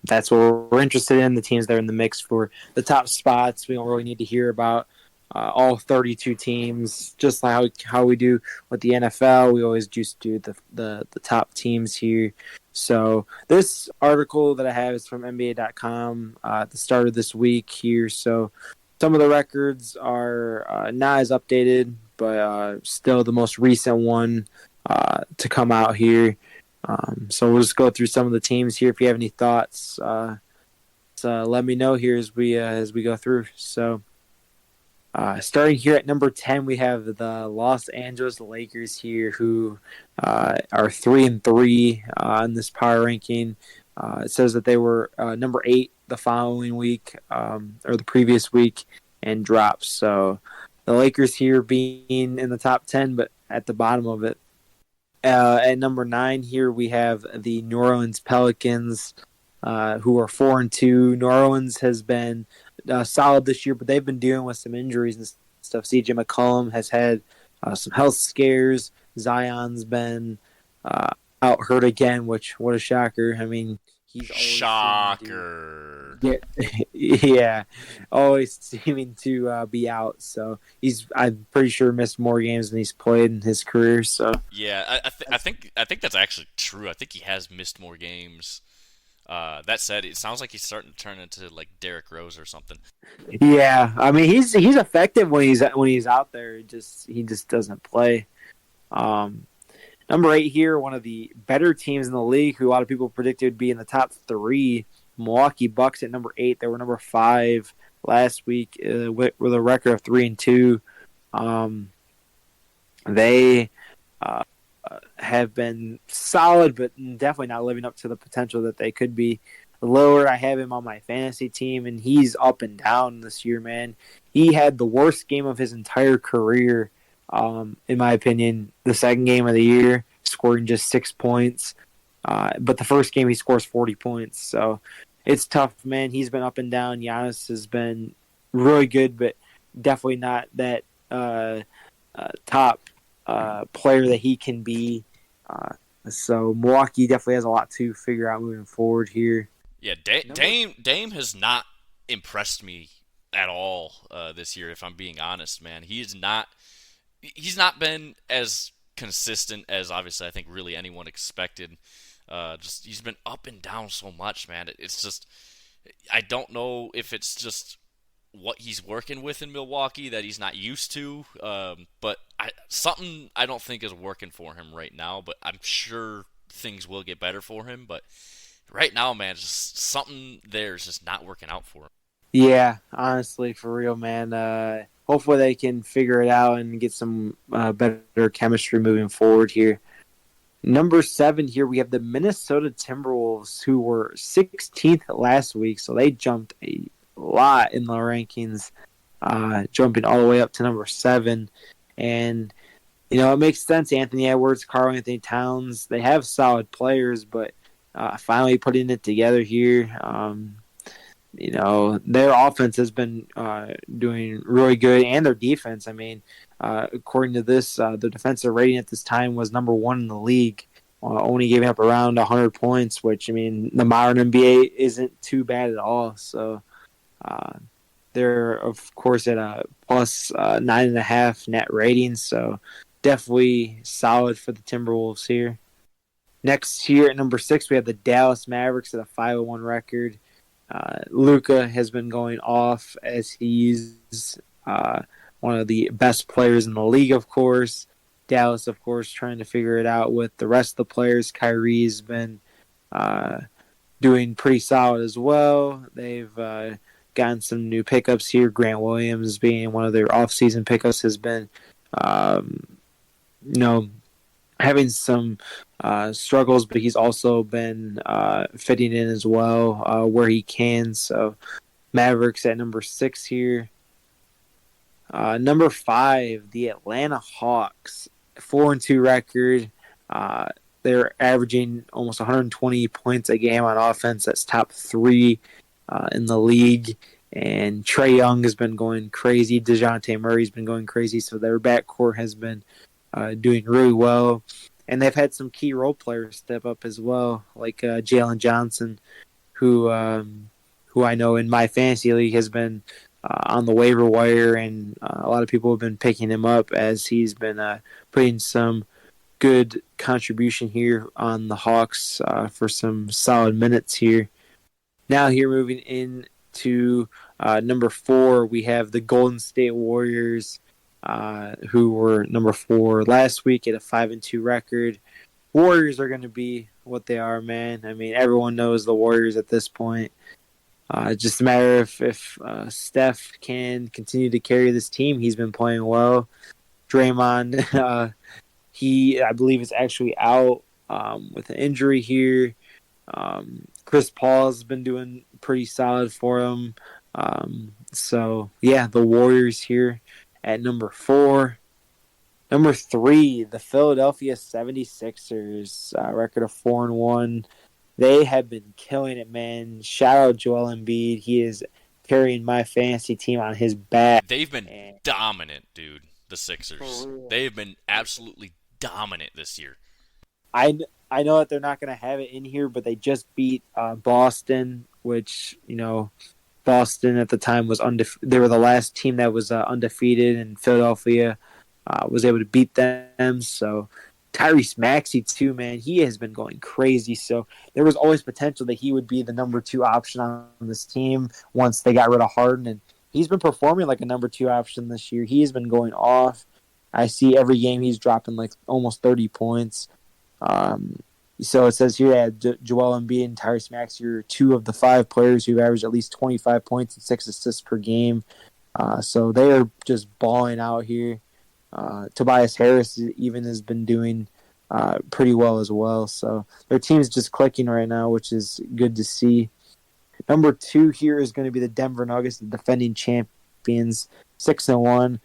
that's what we're interested in, the teams that are in the mix for the top spots. We don't really need to hear about all 32 teams, just like how we do with the NFL. We always just do the top teams here. So this article that I have is from NBA.com at the start of this week here. So some of the records are not as updated, but still the most recent one to come out here. So we'll just go through some of the teams here. If you have any thoughts, let me know here as we go through. So starting here at number 10, we have the Los Angeles Lakers here, who are 3-3 in this power ranking. It says that they were number 8 the following week or the previous week and dropped. So the Lakers here being in the top 10, but at the bottom of it. At number 9 here, we have the New Orleans Pelicans, who are 4-2. New Orleans has been solid this year, but they've been dealing with some injuries and stuff. CJ McCollum has had some health scares. Zion's been out hurt again, which, what a shocker. I mean, he's always shocker. Yeah, yeah, always seeming to be out. So I'm pretty sure, missed more games than he's played in his career. So Yeah, I think that's actually true. I think he has missed more games. That said, it sounds like he's starting to turn into like Derrick Rose or something. yeah, I mean he's effective when he's out there. He just doesn't play. Um, Number 8 here, one of the better teams in the league, who a lot of people predicted would be in the top 3. Milwaukee Bucks at number 8. They were number 5 last week with a record of 3-2. Um, they uh, have been solid, but definitely not living up to the potential that they could be. Lillard, I have him on my fantasy team, and he's up and down this year, man. He had the worst game of his entire career, in my opinion, the second game of the year, scoring just 6 points. But the first game, he scores 40 points. So it's tough, man. He's been up and down. Giannis has been really good, but definitely not that top player that he can be. So Milwaukee definitely has a lot to figure out moving forward here. Yeah, Dame has not impressed me at all this year. If I'm being honest, man, he's not been as consistent as obviously I think really anyone expected. Just he's been up and down so much, man. It's just I don't know if it's just what he's working with in Milwaukee that he's not used to. But something I don't think is working for him right now. But I'm sure things will get better for him. But right now, man, just something there is just not working out for him. Yeah, honestly, for real, man. Hopefully they can figure it out and get some better chemistry moving forward here. Number 7 here, we have the Minnesota Timberwolves, who were 16th last week, so they jumped a lot in the rankings, jumping all the way up to number 7. And, it makes sense. Anthony Edwards, Karl Anthony Towns, they have solid players, but finally putting it together here. Their offense has been doing really good, and their defense. I mean, according to this, the defensive rating at this time was number 1 in the league, only giving up around 100 points, which, I mean, the modern NBA isn't too bad at all. So they're, of course, at a plus 9.5 net rating, so definitely solid for the Timberwolves here. Next here at number 6, we have the Dallas Mavericks at a 501 record. Luka has been going off as he's one of the best players in the league, of course. Dallas, of course, trying to figure it out with the rest of the players. Kyrie's been doing pretty solid as well. They've gotten some new pickups here. Grant Williams being one of their offseason pickups has been, having some struggles, but he's also been fitting in as well where he can. So Mavericks at number 6 here. Number 5, the Atlanta Hawks, 4-2 record. They're averaging almost 120 points a game on offense. That's top 3 in the league. And Trae Young has been going crazy. DeJounte Murray's been going crazy. So their backcourt has been doing really well. And they've had some key role players step up as well, like Jalen Johnson, who I know in my fantasy league has been on the waiver wire, and a lot of people have been picking him up as he's been putting some good contribution here on the Hawks for some solid minutes here. Now here moving into number 4, we have the Golden State Warriors, who were number 4 last week at a 5-2 record. Warriors are going to be what they are, man. I mean, everyone knows the Warriors at this point. Just a matter of if Steph can continue to carry this team. He's been playing well. Draymond, I believe, is actually out with an injury here. Chris Paul's been doing pretty solid for him. So, yeah, the Warriors here at number 4. Number 3, the Philadelphia 76ers, record of 4-1. They have been killing it, man. Shout out Joel Embiid. He is carrying my fantasy team on his back. They've been dominant, dude, the Sixers. They've been absolutely dominant this year. I know that they're not going to have it in here, but they just beat Boston which Boston at the time was they were the last team that was undefeated, and Philadelphia was able to beat them. So Tyrese Maxey too, man, he has been going crazy. So there was always potential that he would be the number two option on this team once they got rid of Harden, and he's been performing like a number two option this year. He's been going off. I see every game he's dropping like almost 30 points. Um, so it says here that Joel Embiid and Tyrese Maxey are two of the five players who've averaged at least 25 points and 6 assists per game. So they are just balling out here. Tobias Harris even has been doing pretty well as well. So their team's just clicking right now, which is good to see. Number two here is going to be the Denver Nuggets, the defending champions, 6-1.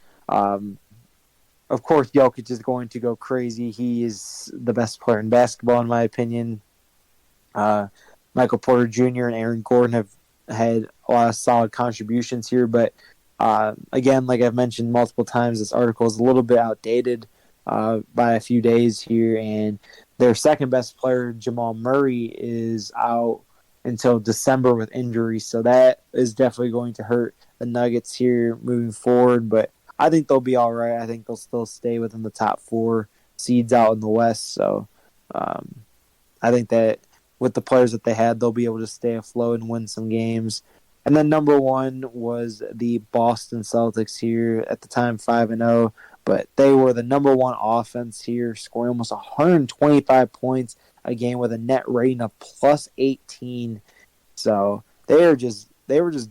Of course, Jokic is going to go crazy. He is the best player in basketball, in my opinion. Michael Porter Jr. and Aaron Gordon have had a lot of solid contributions here, but again, like I've mentioned multiple times, this article is a little bit outdated by a few days here, and their second best player, Jamal Murray, is out until December with injury, so that is definitely going to hurt the Nuggets here moving forward, but I think they'll be all right. I think they'll still stay within the top four seeds out in the West, so I think that with the players that they had, they'll be able to stay afloat and win some games. And then number one was the Boston Celtics here at the time, 5-0, but they were the number one offense here, scoring almost 125 points a game with a net rating of plus 18. So they were just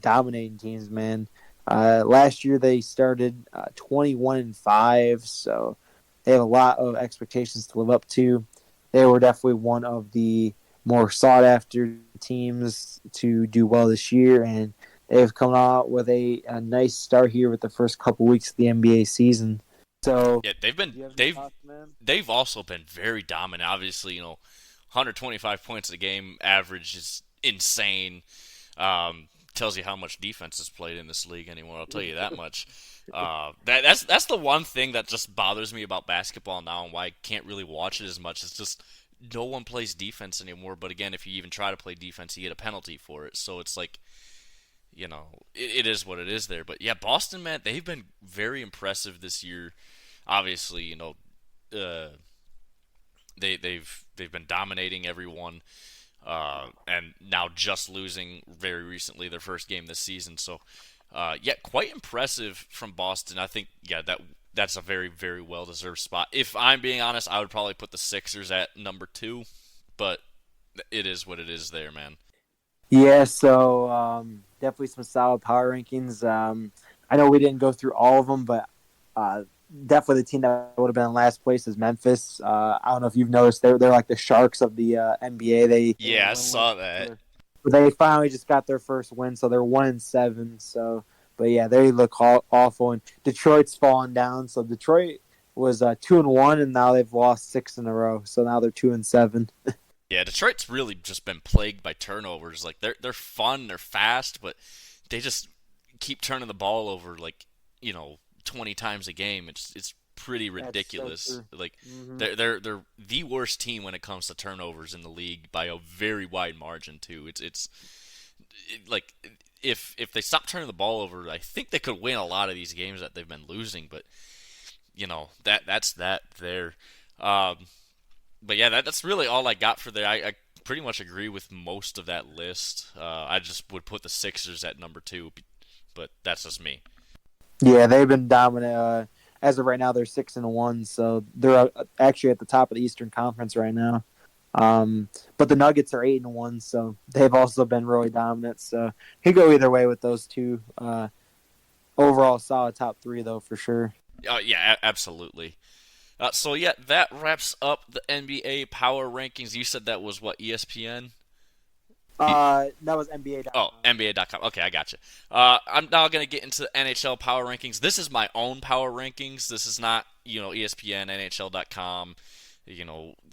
dominating teams, man. Last year they started 21-5, so they have a lot of expectations to live up to. They were definitely one of the more sought after teams to do well this year, and they've come out with a nice start here with the first couple weeks of the NBA season. So yeah, they've also been very dominant. Obviously, 125 points a game average is insane. Tells you how much defense is played in this league anymore. I'll tell you that much. That's the one thing that just bothers me about basketball now, and why I can't really watch it as much. It's just no one plays defense anymore. But again, if you even try to play defense, you get a penalty for it. So it's like, it is what it is there. But yeah, Boston, man, they've been very impressive this year. Obviously, they've been dominating everyone. And now just losing very recently their first game this season. So, yeah, quite impressive from Boston. I think, that's a very, very well-deserved spot. If I'm being honest, I would probably put the Sixers at number 2, but it is what it is there, man. yeah, so definitely some solid power rankings. I know we didn't go through all of them, but definitely the team that would have been in last place is Memphis. I don't know if you've noticed, they're like the Sharks of the NBA. Yeah, I saw that. They finally just got their first win, so they're 1-7. So, but yeah, they look awful, and Detroit's fallen down. So Detroit was 2-1, and now they've lost 6 in a row. So now they're 2-7. Yeah, Detroit's really just been plagued by turnovers. Like they're fun, they're fast, but they just keep turning the ball over 20 times a game. It's pretty ridiculous. So like mm-hmm. they're the worst team when it comes to turnovers in the league by a very wide margin too. It's like if they stop turning the ball over, I think they could win a lot of these games that they've been losing. But that's that there. But yeah, that's really all I got for there. I pretty much agree with most of that list. I just would put the Sixers at number 2, but that's just me. Yeah, they've been dominant. As of right now, they're 6-1, so they're actually at the top of the Eastern Conference right now. But the Nuggets are 8-1, so they've also been really dominant. So he go either way with those two. Overall, solid top 3 though for sure. Yeah, absolutely. So yeah, that wraps up the NBA Power Rankings. You said that was what, ESPN? That was NBA.com. Oh, NBA.com. Okay, I got you. I'm now going to get into the NHL Power Rankings. This is my own Power Rankings. This is not, ESPN, NHL.com,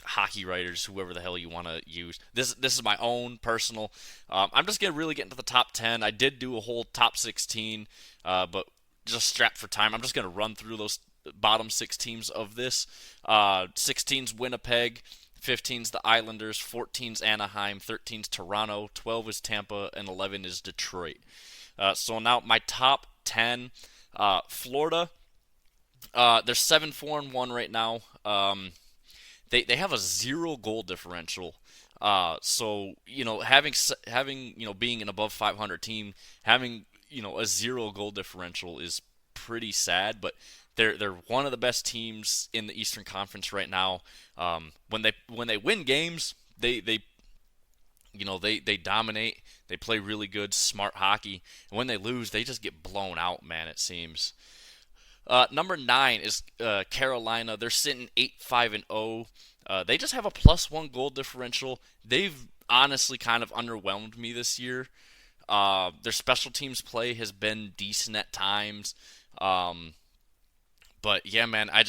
hockey writers, whoever the hell you want to use. This is my own personal. I'm just going to really get into the top 10. I did do a whole top 16, but just strapped for time, I'm just going to run through those bottom 6 teams of this. 16's Winnipeg, 15's the Islanders, 14's Anaheim, 13's Toronto, 12 is Tampa, and 11 is Detroit. So now my top 10, Florida. They're 7-4-1 right now. They have a 0 goal differential. So having being an above 500 team, having a 0 goal differential is pretty sad. But they're one of the best teams in the Eastern Conference right now. When they win games, they dominate. They play really good, smart hockey. And when they lose, they just get blown out, man. It seems. Number 9 is Carolina. They're sitting 8-5-0. They just have a +1 goal differential. They've honestly kind of underwhelmed me this year. Their special teams play has been decent at times. But yeah, man, I've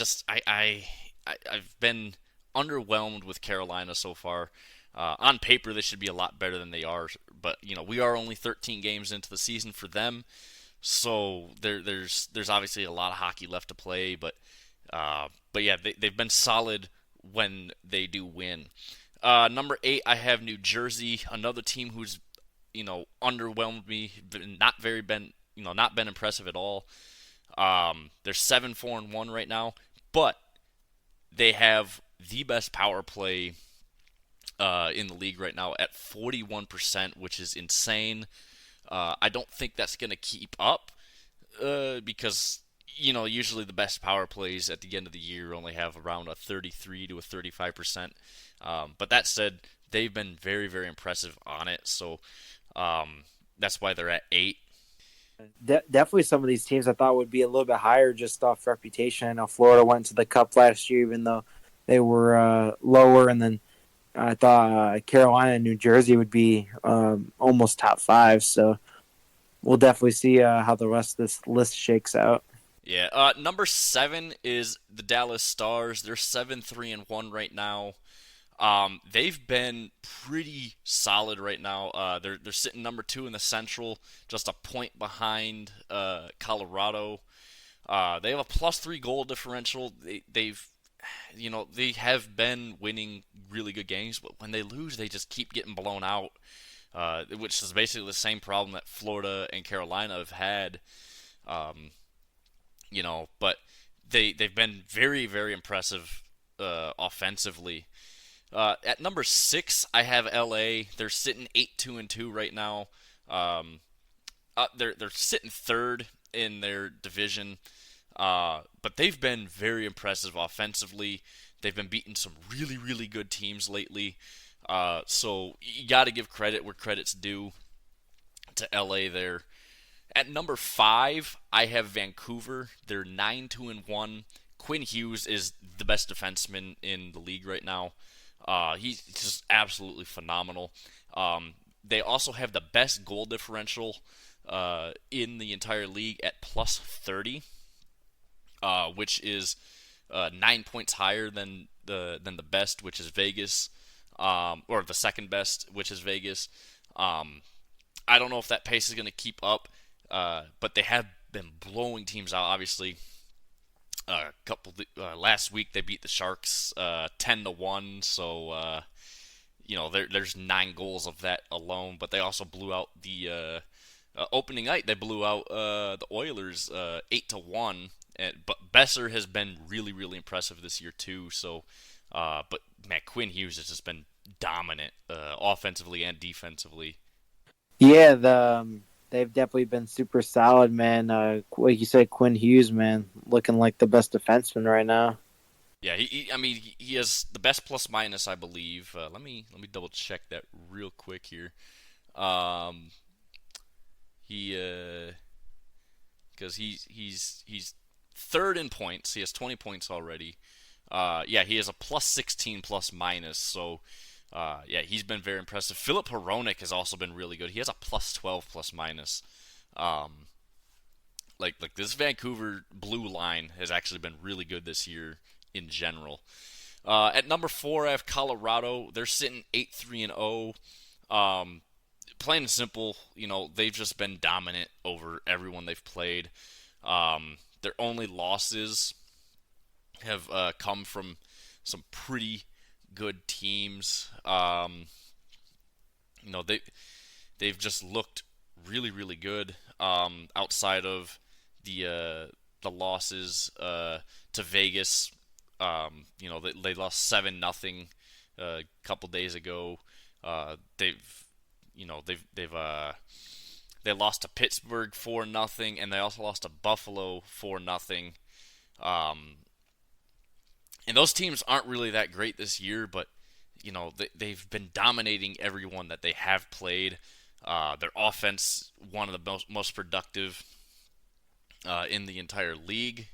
been underwhelmed with Carolina so far. On paper, they should be a lot better than they are, but we are only 13 games into the season for them, so there's obviously a lot of hockey left to play. But yeah, they've been solid when they do win. Number 8, I have New Jersey, another team who's underwhelmed me, not been impressive at all. They're 7-4-1 right now, but they have the best power play in the league right now at 41%, which is insane. I don't think that's going to keep up because usually the best power plays at the end of the year only have around a 33 to a 35%. But that said, they've been very, very impressive on it. So that's why they're at 8. Definitely some of these teams I thought would be a little bit higher just off reputation. I know Florida went to the Cup last year, even though they were lower. And then I thought Carolina and New Jersey would be almost top 5. So we'll definitely see how the rest of this list shakes out. Yeah. Number 7 is the Dallas Stars. They're 7-3-1 right now. They've been pretty solid right now. They're sitting number 2 in the Central, just a point behind Colorado. They have a +3 goal differential. They have been winning really good games, but when they lose, they just keep getting blown out, which is basically the same problem that Florida and Carolina have had. But they've been very, very impressive offensively. At number 6, I have LA. They're sitting 8-2-2 right now. They're sitting third in their division, but they've been very impressive offensively. They've been beating some really, really good teams lately. So you got to give credit where credit's due to LA there. At number 5, I have Vancouver. They're 9-2-1. Quinn Hughes is the best defenseman in the league right now. He's just absolutely phenomenal. They also have the best goal differential in the entire league at +30, which is 9 points higher than the best, which is Vegas, or the second best, which is Vegas. I don't know if that pace is going to keep up, but they have been blowing teams out. Obviously, last week they beat the Sharks 10-1. So there's 9 goals of that alone. But they also blew out the opening night. They blew out the Oilers 8-1. But Besser has been really, really impressive this year too. So, but Matt Quinn Hughes has just been dominant offensively and defensively. Yeah, they've definitely been super solid, man. Like you said, Quinn Hughes, man, looking like the best defenseman right now. Yeah, he has the best plus minus, I believe. Let me double check that real quick here. He because he's third in points. He has 20 points already. Yeah, he has a +16 plus minus. So yeah, he's been very impressive. Philip Hronek has also been really good. He has a +12 plus minus. Like this Vancouver blue line has actually been really good this year in general. At number 4, I have Colorado. They're sitting 8-3-0. Plain and simple, they've just been dominant over everyone they've played. Their only losses have come from some pretty good teams. You know, they've just looked really, really good. Outside of the losses to Vegas, you know, they lost 7-0 a couple days ago. They've you know they lost to Pittsburgh 4-0, and they also lost to Buffalo 4-0. Um, and those teams aren't really that great this year, but you know they've been dominating everyone that they have played. Their offense, one of the most productive in the entire league,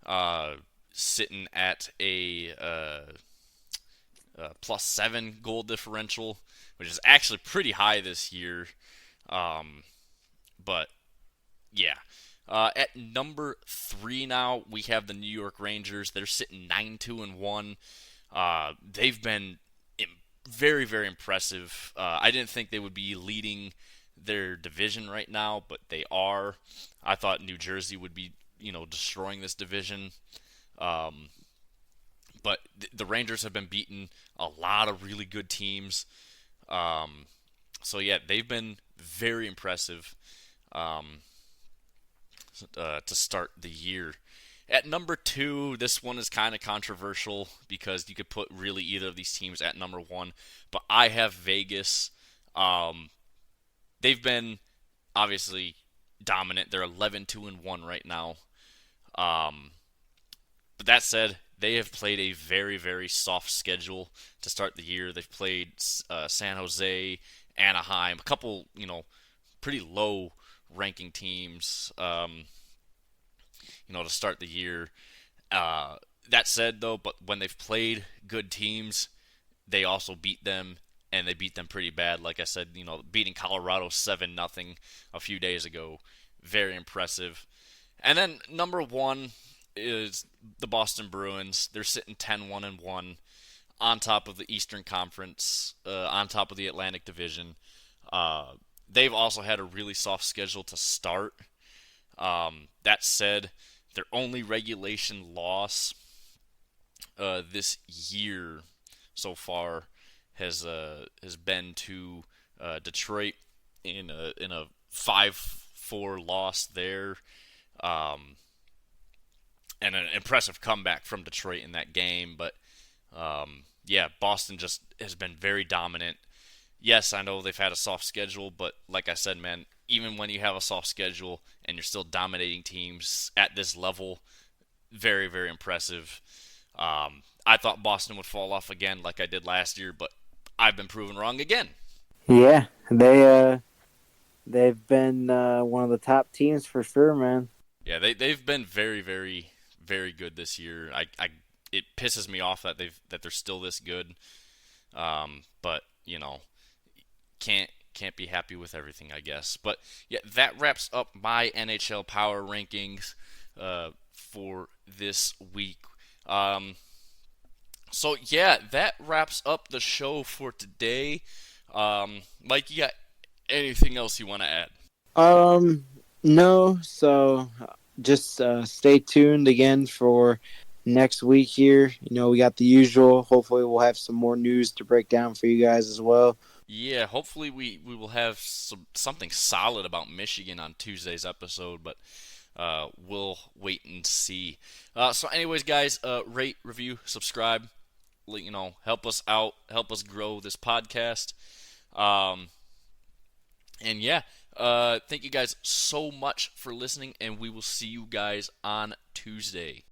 uh, sitting at a +7 goal differential, which is actually pretty high this year. Um, but yeah. At number 3 now, we have the New York Rangers. They're sitting 9-2-1. They've been very, very impressive. I didn't think they would be leading their division right now, but they are. I thought New Jersey would be, destroying this division. Um, but the Rangers have been beating a lot of really good teams. So yeah, they've been very impressive. Um, to start the year. At number 2, this one is kind of controversial because you could put really either of these teams at number 1, but I have Vegas. They've been obviously dominant. They're 11-2-1 right now. But that said, they have played a very, very soft schedule to start the year. They've played San Jose, Anaheim, a couple, pretty low ranking teams, to start the year. That said, though, but when they've played good teams, they also beat them, and they beat them pretty bad. Like I said, beating Colorado 7-0 a few days ago, very impressive. And then number 1 is the Boston Bruins. They're sitting 10-1-1 on top of the Eastern Conference, on top of the Atlantic Division. They've also had a really soft schedule to start. That said, their only regulation loss this year so far has been to Detroit in a 5-4 loss there, and an impressive comeback from Detroit in that game. But yeah, Boston just has been very dominant. Yes, I know they've had a soft schedule, but like I said, man, even when you have a soft schedule and you're still dominating teams at this level, very, very impressive. I thought Boston would fall off again like I did last year, but I've been proven wrong again. Yeah, they've been one of the top teams for sure, man. Yeah, they've been very, very, very good this year. It pisses me off that they're still this good. But can't be happy with everything, I guess. But yeah, that wraps up my NHL power rankings for this week. So yeah, that wraps up the show for today. Mike, you got anything else you want to add? Um, no. So just stay tuned again for next week here. We got the usual. Hopefully, we'll have some more news to break down for you guys as well. Yeah, hopefully we will have something solid about Michigan on Tuesday's episode, but we'll wait and see. So anyways, guys, rate, review, subscribe. Help us out, help us grow this podcast. And yeah, thank you guys so much for listening, and we will see you guys on Tuesday.